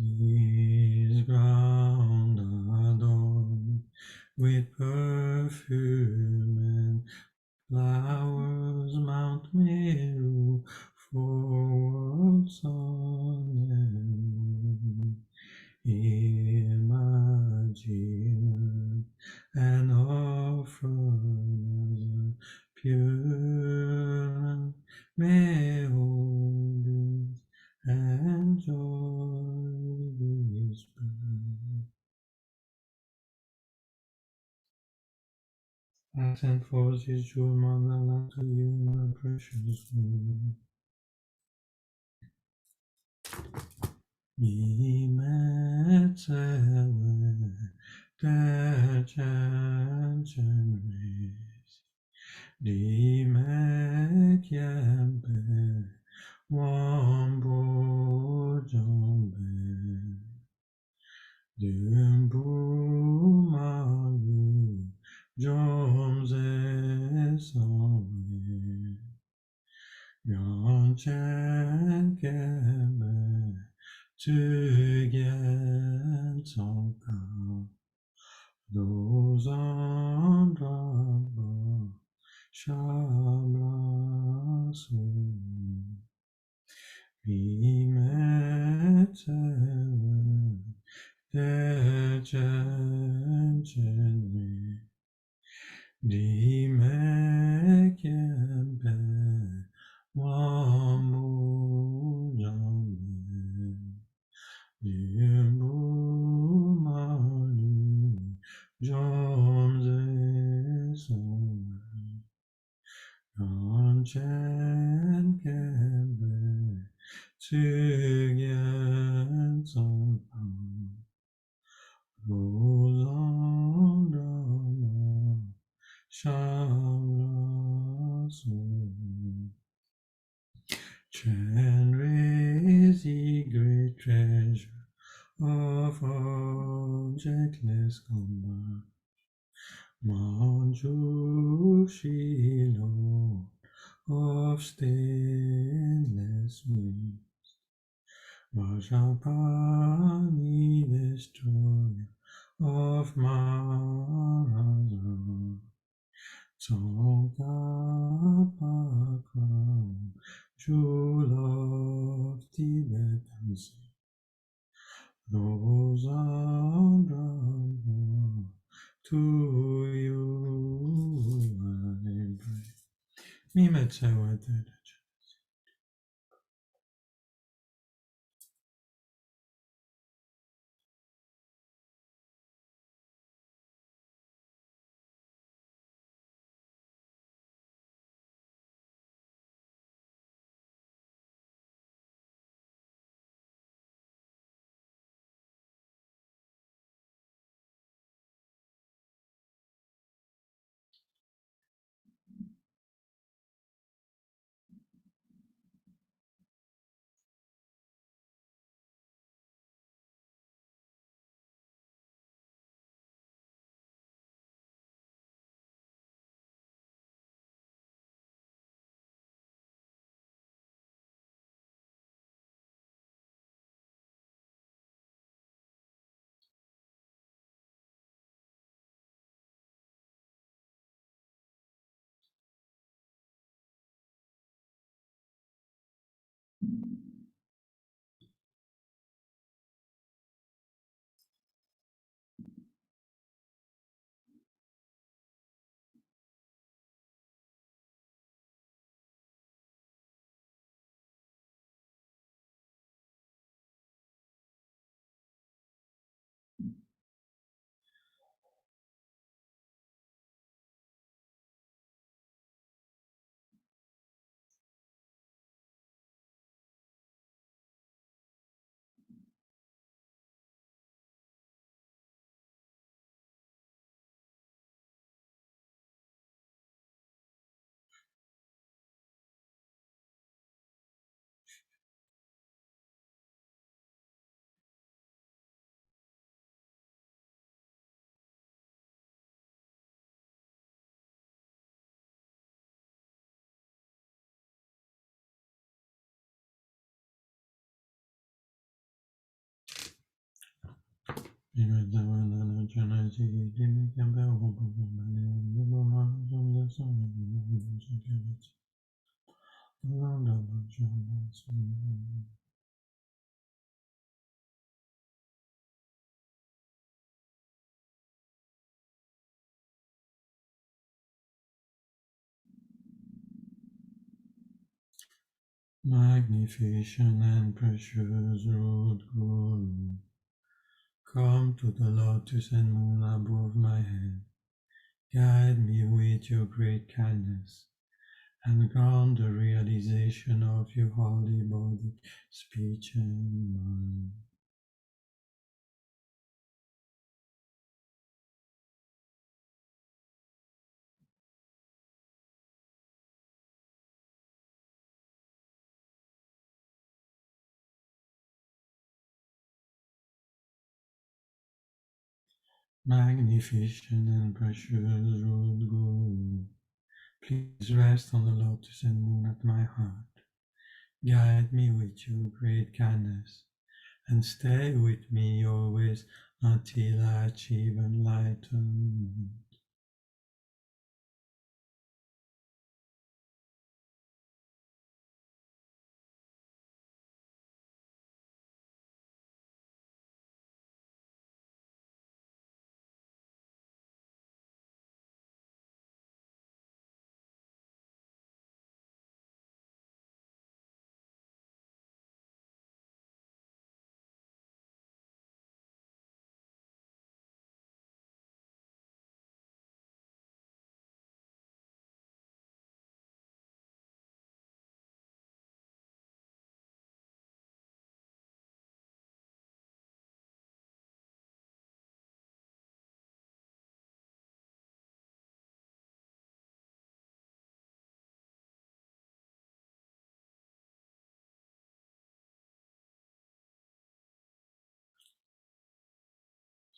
is ground adorned with perfume and flowers, Mount Meru, for worlds on and imagine an offering pure beholders enjoy this birth. I send forth this jewel mandala to you, my precious one. Imetsewe Dejanjaris Dimekyempe Wambo Jombe Dumbu Magu Jomze Sawe Yanchen Kembe Tügen Tsongka Dozandaba Shamrasu Vimetsewe Dejenjenwe Dimekembe Wamujambe Yembu Manu Jomze Sowe Yanchen Kembe Tugyen Tsongpa Rozandama Shamrasu Chenre is the great treasure of objectless combat. Manju Shilo of stainless wings. Vajapani destroyer of Maraza. Tsongkhapa jewel of Tibetan sea. Those under to you I pray. Mimetsewe Dejanjaris. Magnificent and precious Lord Guru, come to the lotus and moon above my head. Guide me with your great kindness and grant the realization of your holy body, speech, and mind. Magnificent and precious Lord Guru, please rest on the lotus and moon at my heart. Guide me with your great kindness and stay with me always until I achieve enlightenment.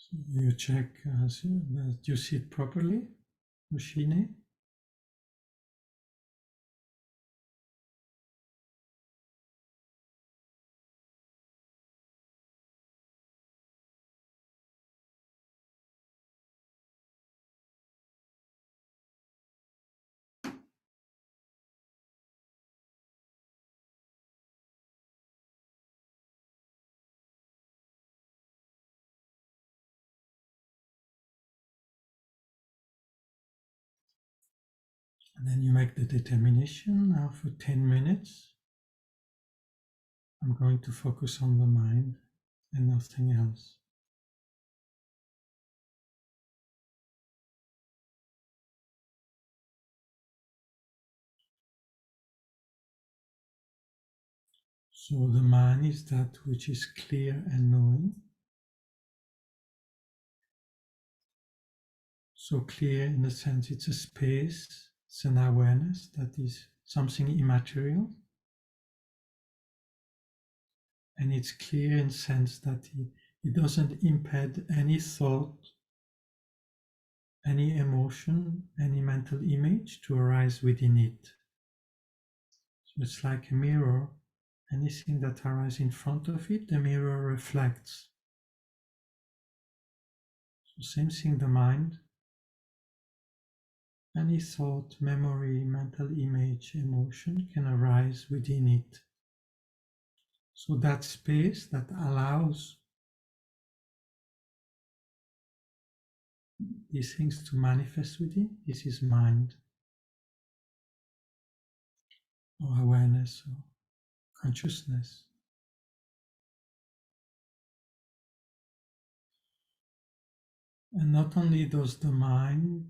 So you check that you sit properly, Ushine. And then you make the determination. Now for 10 minutes, I'm going to focus on the mind and nothing else. So the mind is that which is clear and knowing. So clear in the sense it's a space, it's an awareness that is something immaterial. And it's clear in the sense that it doesn't impede any thought, any emotion, any mental image to arise within it. So it's like a mirror. Anything that arises in front of it, the mirror reflects. So same thing, the mind. Any thought, memory, mental image, emotion can arise within it. So that space that allows these things to manifest within, this is mind, or awareness, or consciousness. And not only does the mind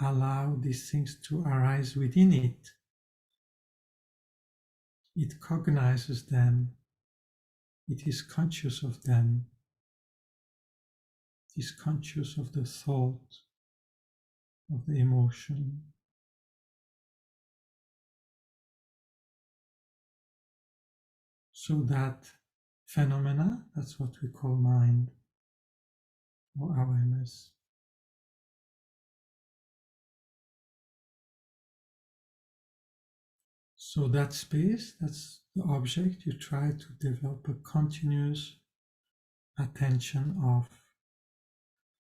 allow these things to arise within it, it cognizes them, it is conscious of them, it is conscious of the thought, of the emotion. So that phenomena, that's what we call mind or awareness. So that space, that's the object you try to develop a continuous attention of.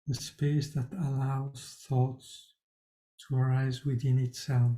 the space that allows thoughts to arise within itself.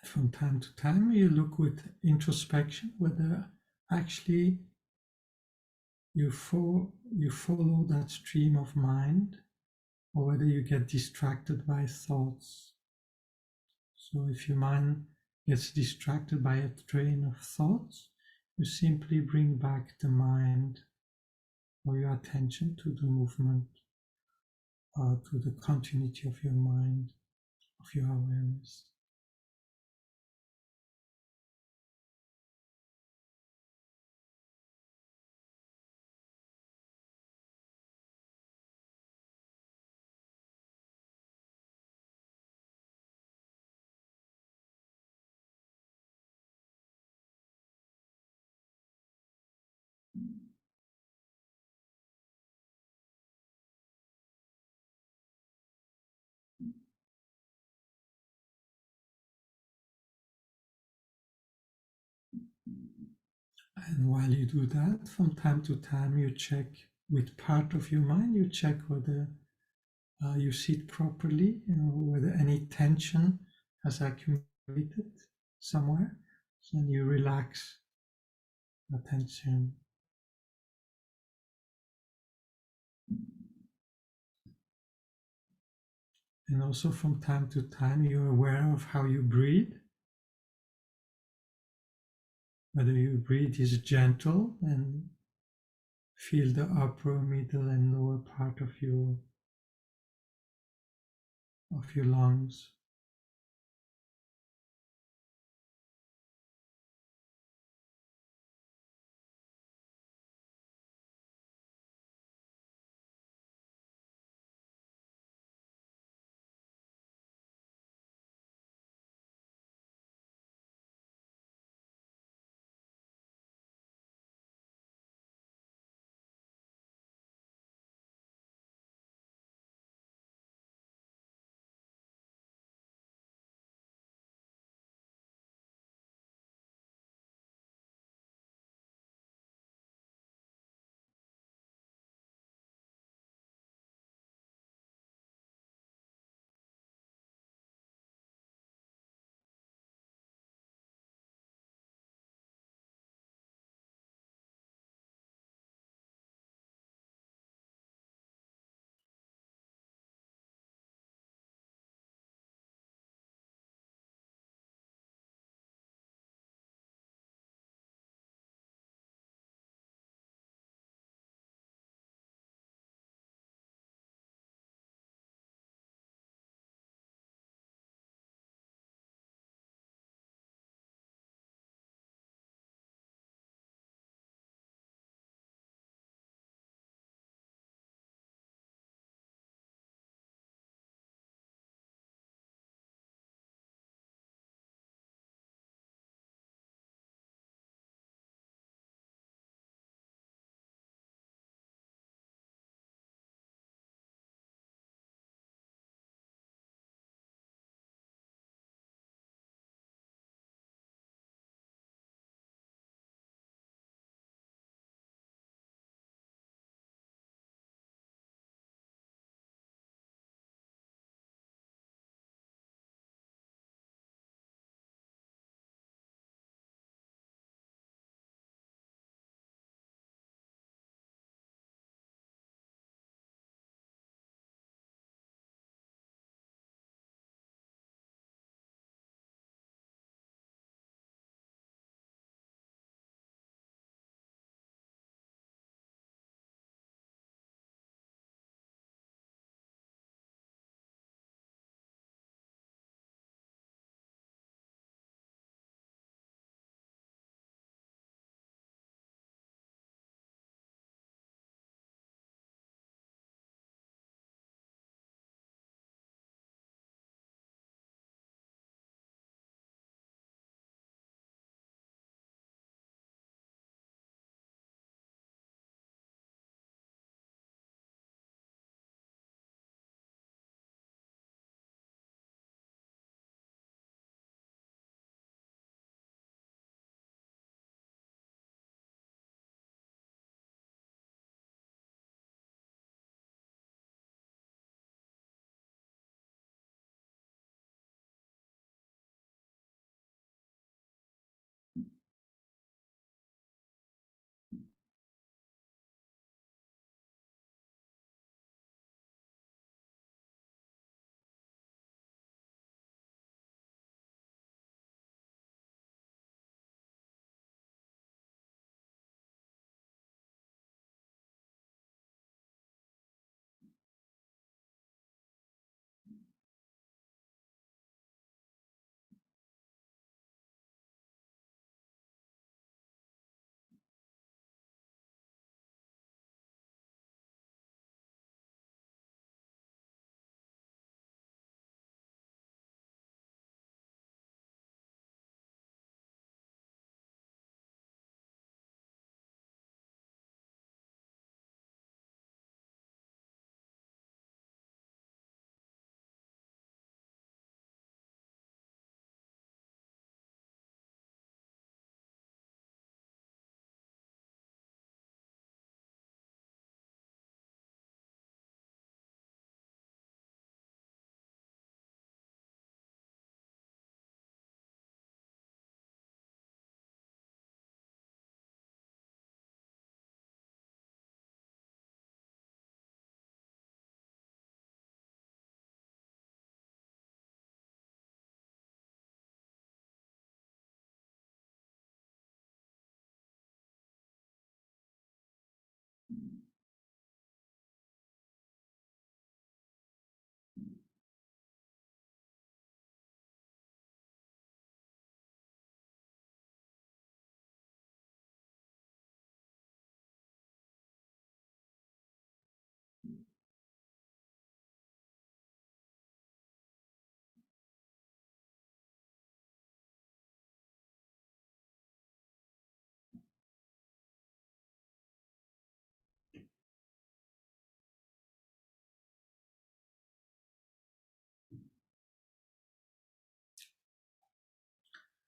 From time to time, you look with introspection whether actually you follow that stream of mind, or whether you get distracted by thoughts. So if your mind gets distracted by a train of thoughts, you simply bring back the mind or your attention to the movement, to the continuity of your mind, of your awareness. And while you do that, from time to time, you check with part of your mind, you check whether you sit properly, whether any tension has accumulated somewhere. So then you relax the tension. And also from time to time, you're aware of how you breathe. Whether your breathe is gentle and feel the upper, middle, and lower part of your lungs.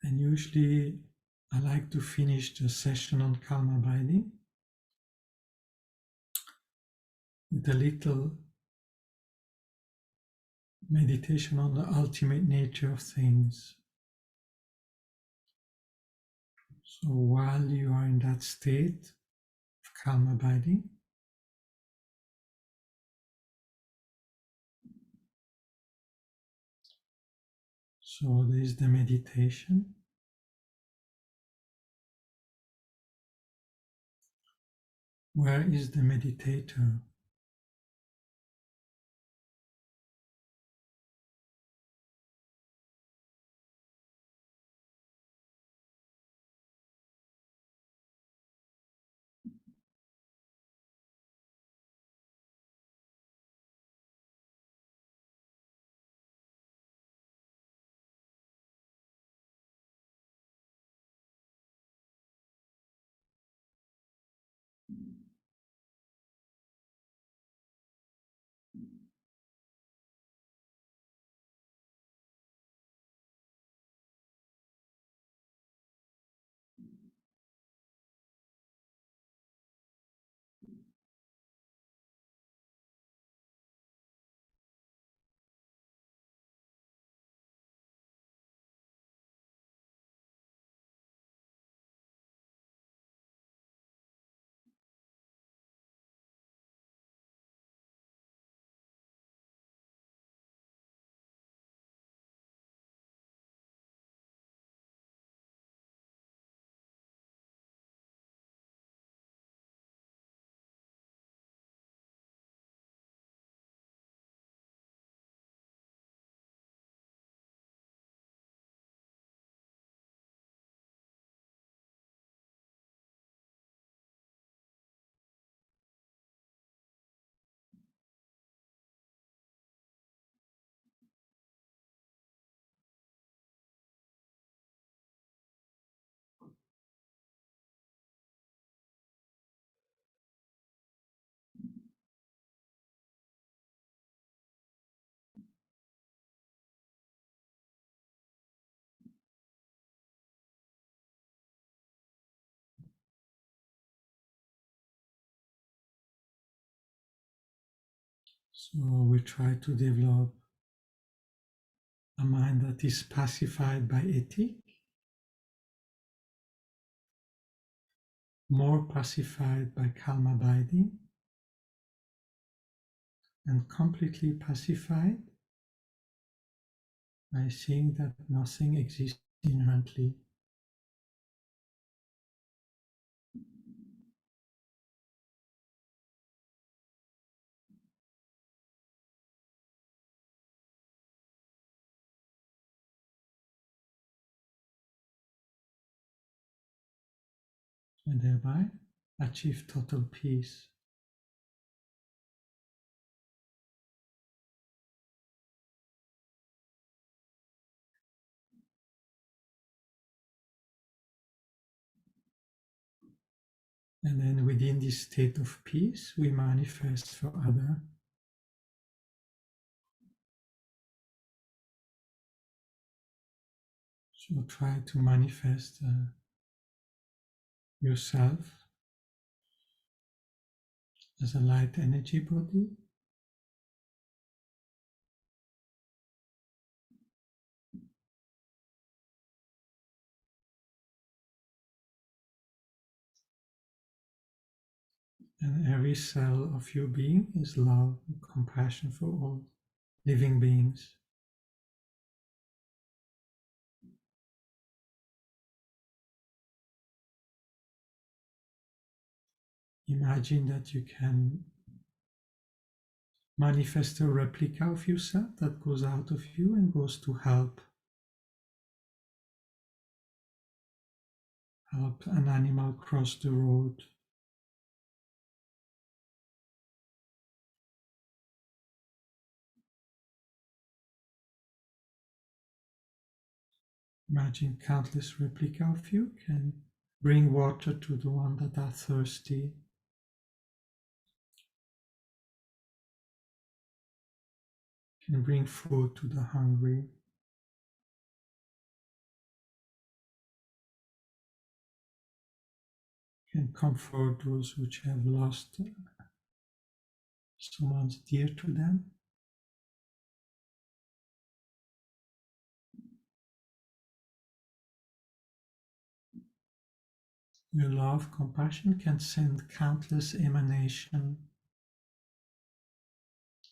And usually I like to finish the session on calm abiding with a little meditation on the ultimate nature of things. So while you are in that state of calm abiding, so there is the meditation. Where is the meditator? So we try to develop a mind that is pacified by ethic, more pacified by calm abiding, and completely pacified by seeing that nothing exists inherently. And thereby achieve total peace. And then within this state of peace, we manifest for others. So try to manifest yourself as a light energy body. And every cell of your being is love and compassion for all living beings. Imagine that you can manifest a replica of yourself that goes out of you and goes to help an animal cross the road. Imagine countless replica of you can bring water to the one that are thirsty. Can bring food to the hungry. can comfort those which have lost someone dear to them. Your love, compassion can send countless emanation,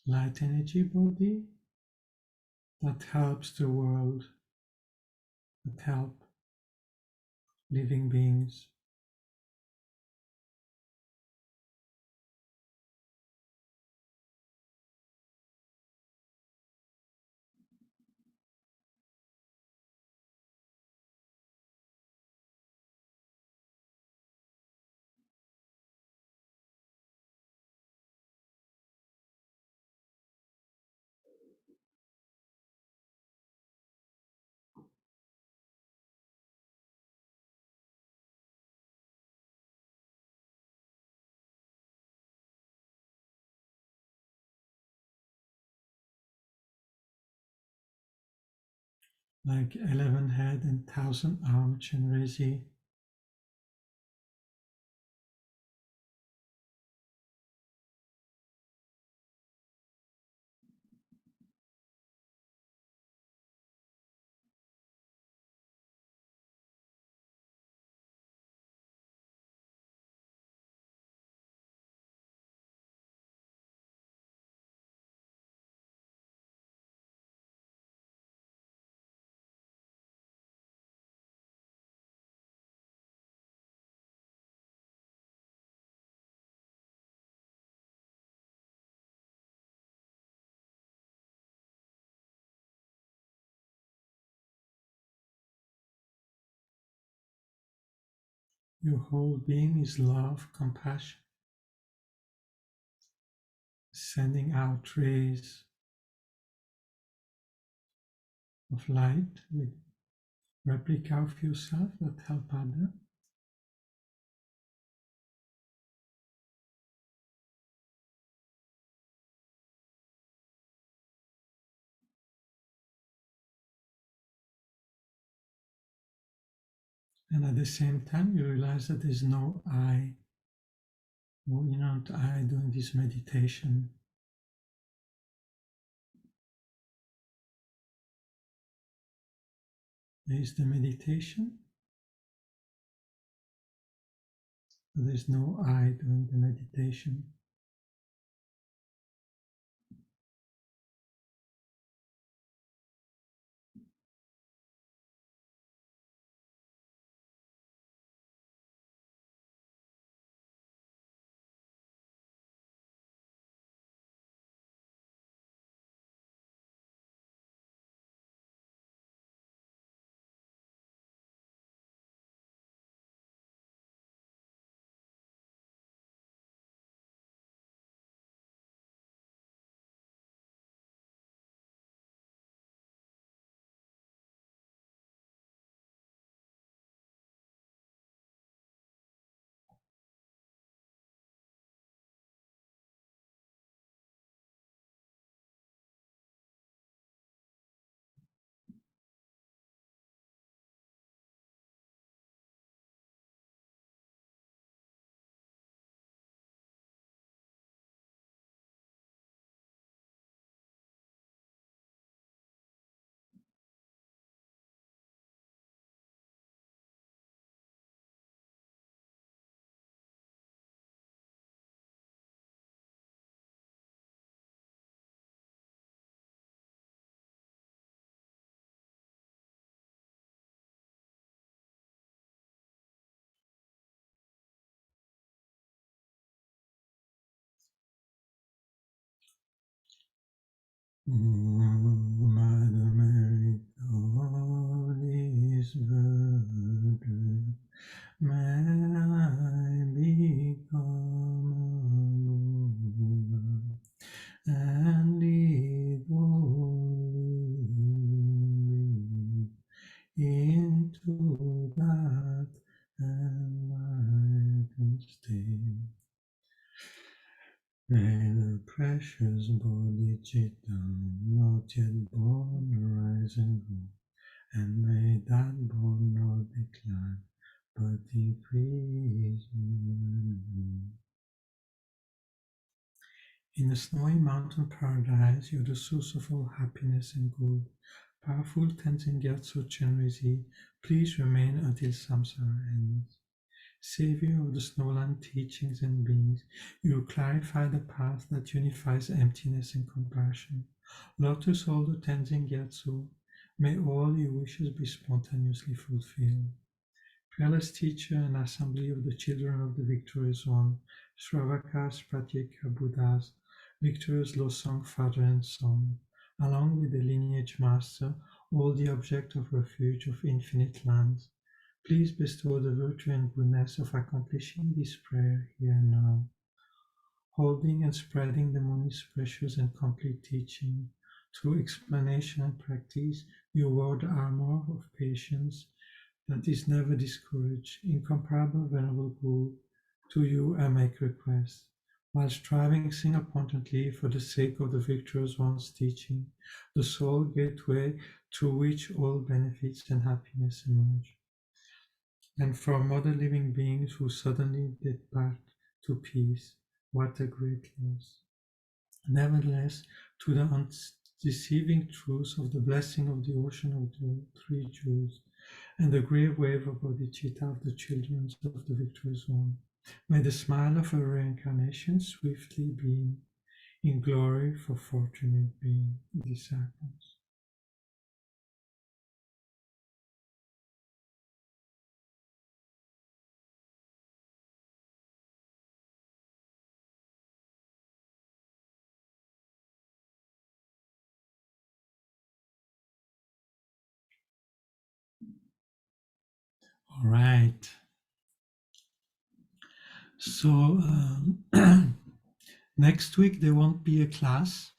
light energy body that helps the world, that help living beings. Like 11 head and 1,000 arm Chenrezi. Your whole being is love, compassion, sending out rays of light with replica of yourself that help others. And at the same time, you realize that there's no I, no inner I doing this meditation. There is the meditation, but there's no I doing the meditation. Mother Mary, God is virgin. May I become a woman and lead all living into that enlightened state. May the precious Bodhicitta, not yet born, arise and grow, and may that born not decline, but increase in In the snowy mountain paradise, you're the source of all happiness and good. Powerful Tenzin Gyatso Chenrezig, please remain until samsara ends. Savior of the snowland teachings and beings, you clarify the path that unifies emptiness and compassion. Lotus Holder Tenzin Gyatso, may all your wishes be spontaneously fulfilled. Fearless teacher and assembly of the children of the victorious one, Shravakas, Pratyeka Buddhas, victorious Losang father and son, along with the lineage master, all the object of refuge of infinite lands, please bestow the virtue and goodness of accomplishing this prayer here and now. Holding and spreading the Muni's precious and complete teaching, through explanation and practice, you wore the armor of patience that is never discouraged. Incomparable Venerable Guru, to you I make request, while striving single-pointedly for the sake of the victorious one's teaching, the sole gateway through which all benefits and happiness emerge. And for modern living beings who suddenly depart to peace, what a great loss. Nevertheless, to the undeceiving truth of the blessing of the ocean of the three jewels, and the great wave of Bodhicitta of the children of the victorious one, may the smile of a reincarnation swiftly beam in glory for fortunate being disciples. All right. So next week there won't be a class.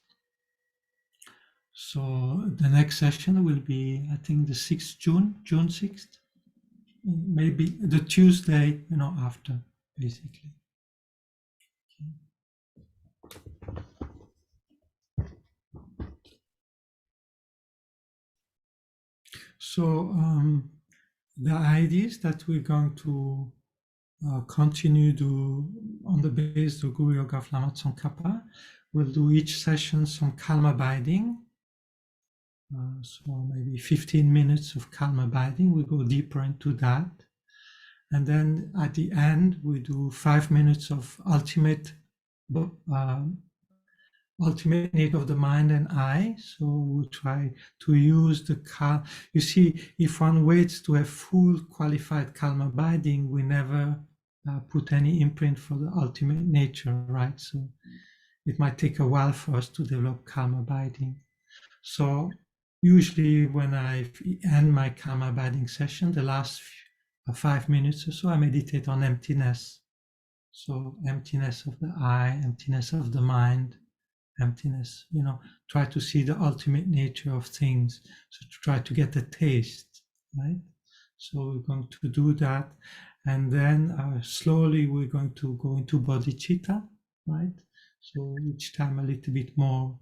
So the next session will be, I think, the 6th June 6th, maybe the Tuesday, after, basically. So the idea is that we're going to continue on the base of Guru Yoga of Lama Tsongkhapa. We'll do each session some calm abiding. So maybe 15 minutes of calm abiding. We go deeper into that. And then at the end, we do 5 minutes of ultimate need of the mind and eye. So we'll try to use the calm. You see, if one waits to have full qualified calm abiding, we never put any imprint for the ultimate nature, right? So it might take a while for us to develop calm abiding. So usually when I end my calm abiding session, the last 5 minutes or so, I meditate on emptiness. So emptiness of the eye, emptiness of the mind, emptiness, try to see the ultimate nature of things. So to try to get a taste, right? So we're going to do that. And then slowly we're going to go into Bodhicitta, right? So each time a little bit more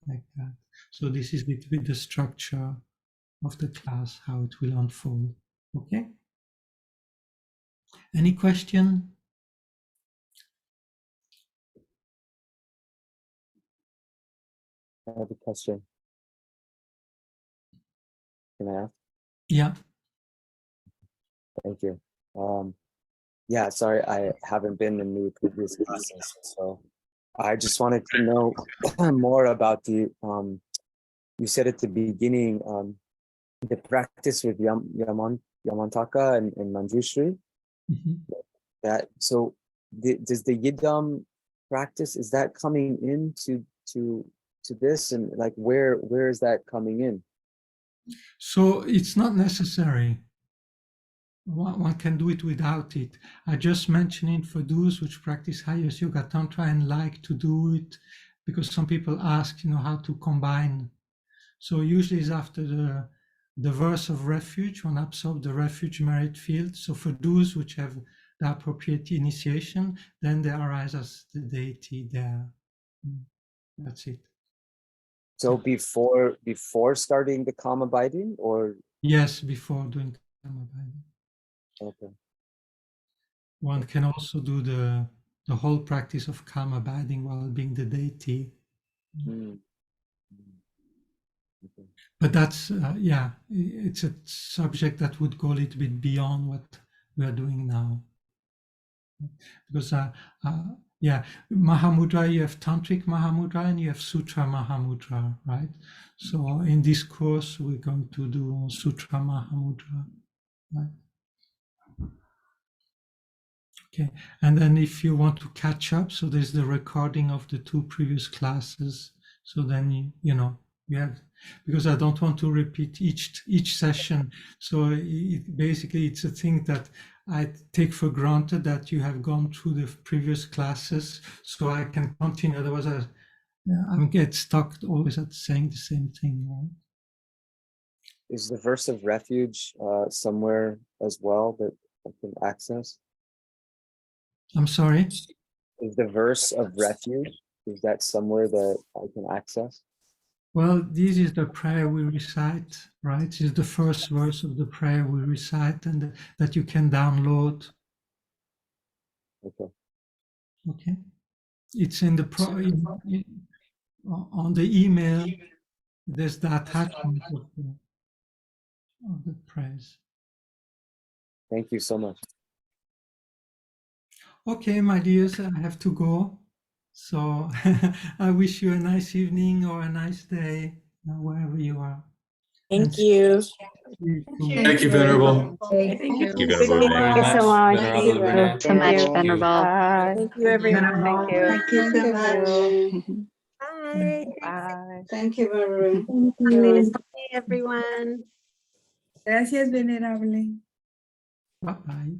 like that. So this is a little bit the structure of the class, how it will unfold. Okay? Any question? I have a question. Can I ask? Yeah. Thank you. Yeah, sorry, I haven't been in the previous classes, so I just wanted to know more about the, you said at the beginning, the practice with Yamantaka and Manjushri. Mm-hmm. That, so does the Yidam practice, is that coming into to this, and like where is that coming in? So it's not necessary. One can do it without it. I just mentioned it for those which practice highest yoga tantra and like to do it, because some people ask, how to combine. So usually it's after the verse of refuge, one absorbs the refuge merit field. So for those which have the appropriate initiation, then they arise as the deity there. That's it. So before starting the calm abiding, or? Yes, before doing calm abiding. Okay. One can also do the the whole practice of calm abiding while being the deity. Mm. Okay. But that's, yeah, it's a subject that would go a little bit beyond what we are doing now. Because, yeah, Mahamudra, you have Tantric Mahamudra and you have Sutra Mahamudra, right? So in this course, we're going to do Sutra Mahamudra, right? Okay, and then if you want to catch up, so there's the recording of the 2 previous classes. So then, you know, you have, because I don't want to repeat each session. So basically it's a thing that I take for granted that you have gone through the previous classes, so I can continue. Otherwise I get stuck always at saying the same thing, right? Is the verse of refuge somewhere as well that I can access? I'm sorry? Is the verse of refuge, is that somewhere that I can access? Well, this is the prayer we recite, right? This is the first verse of the prayer we recite and that you can download. Okay. Okay. It's in the on the email. There's the attachment of the prayers. Thank you so much. Okay, my dears, I have to go. So I wish you a nice evening or a nice day, wherever you are. Thank you. Thank you, Venerable. Thank you. Thank you, Venerable Thank René. you so much. Venerable René. So much, Thank you. Venerable. Thank you, everyone. Thank you. Thank you so much. Bye. Bye. Thank you, Venerable. Happy everyone. Gracias, Venerable. Bye-bye.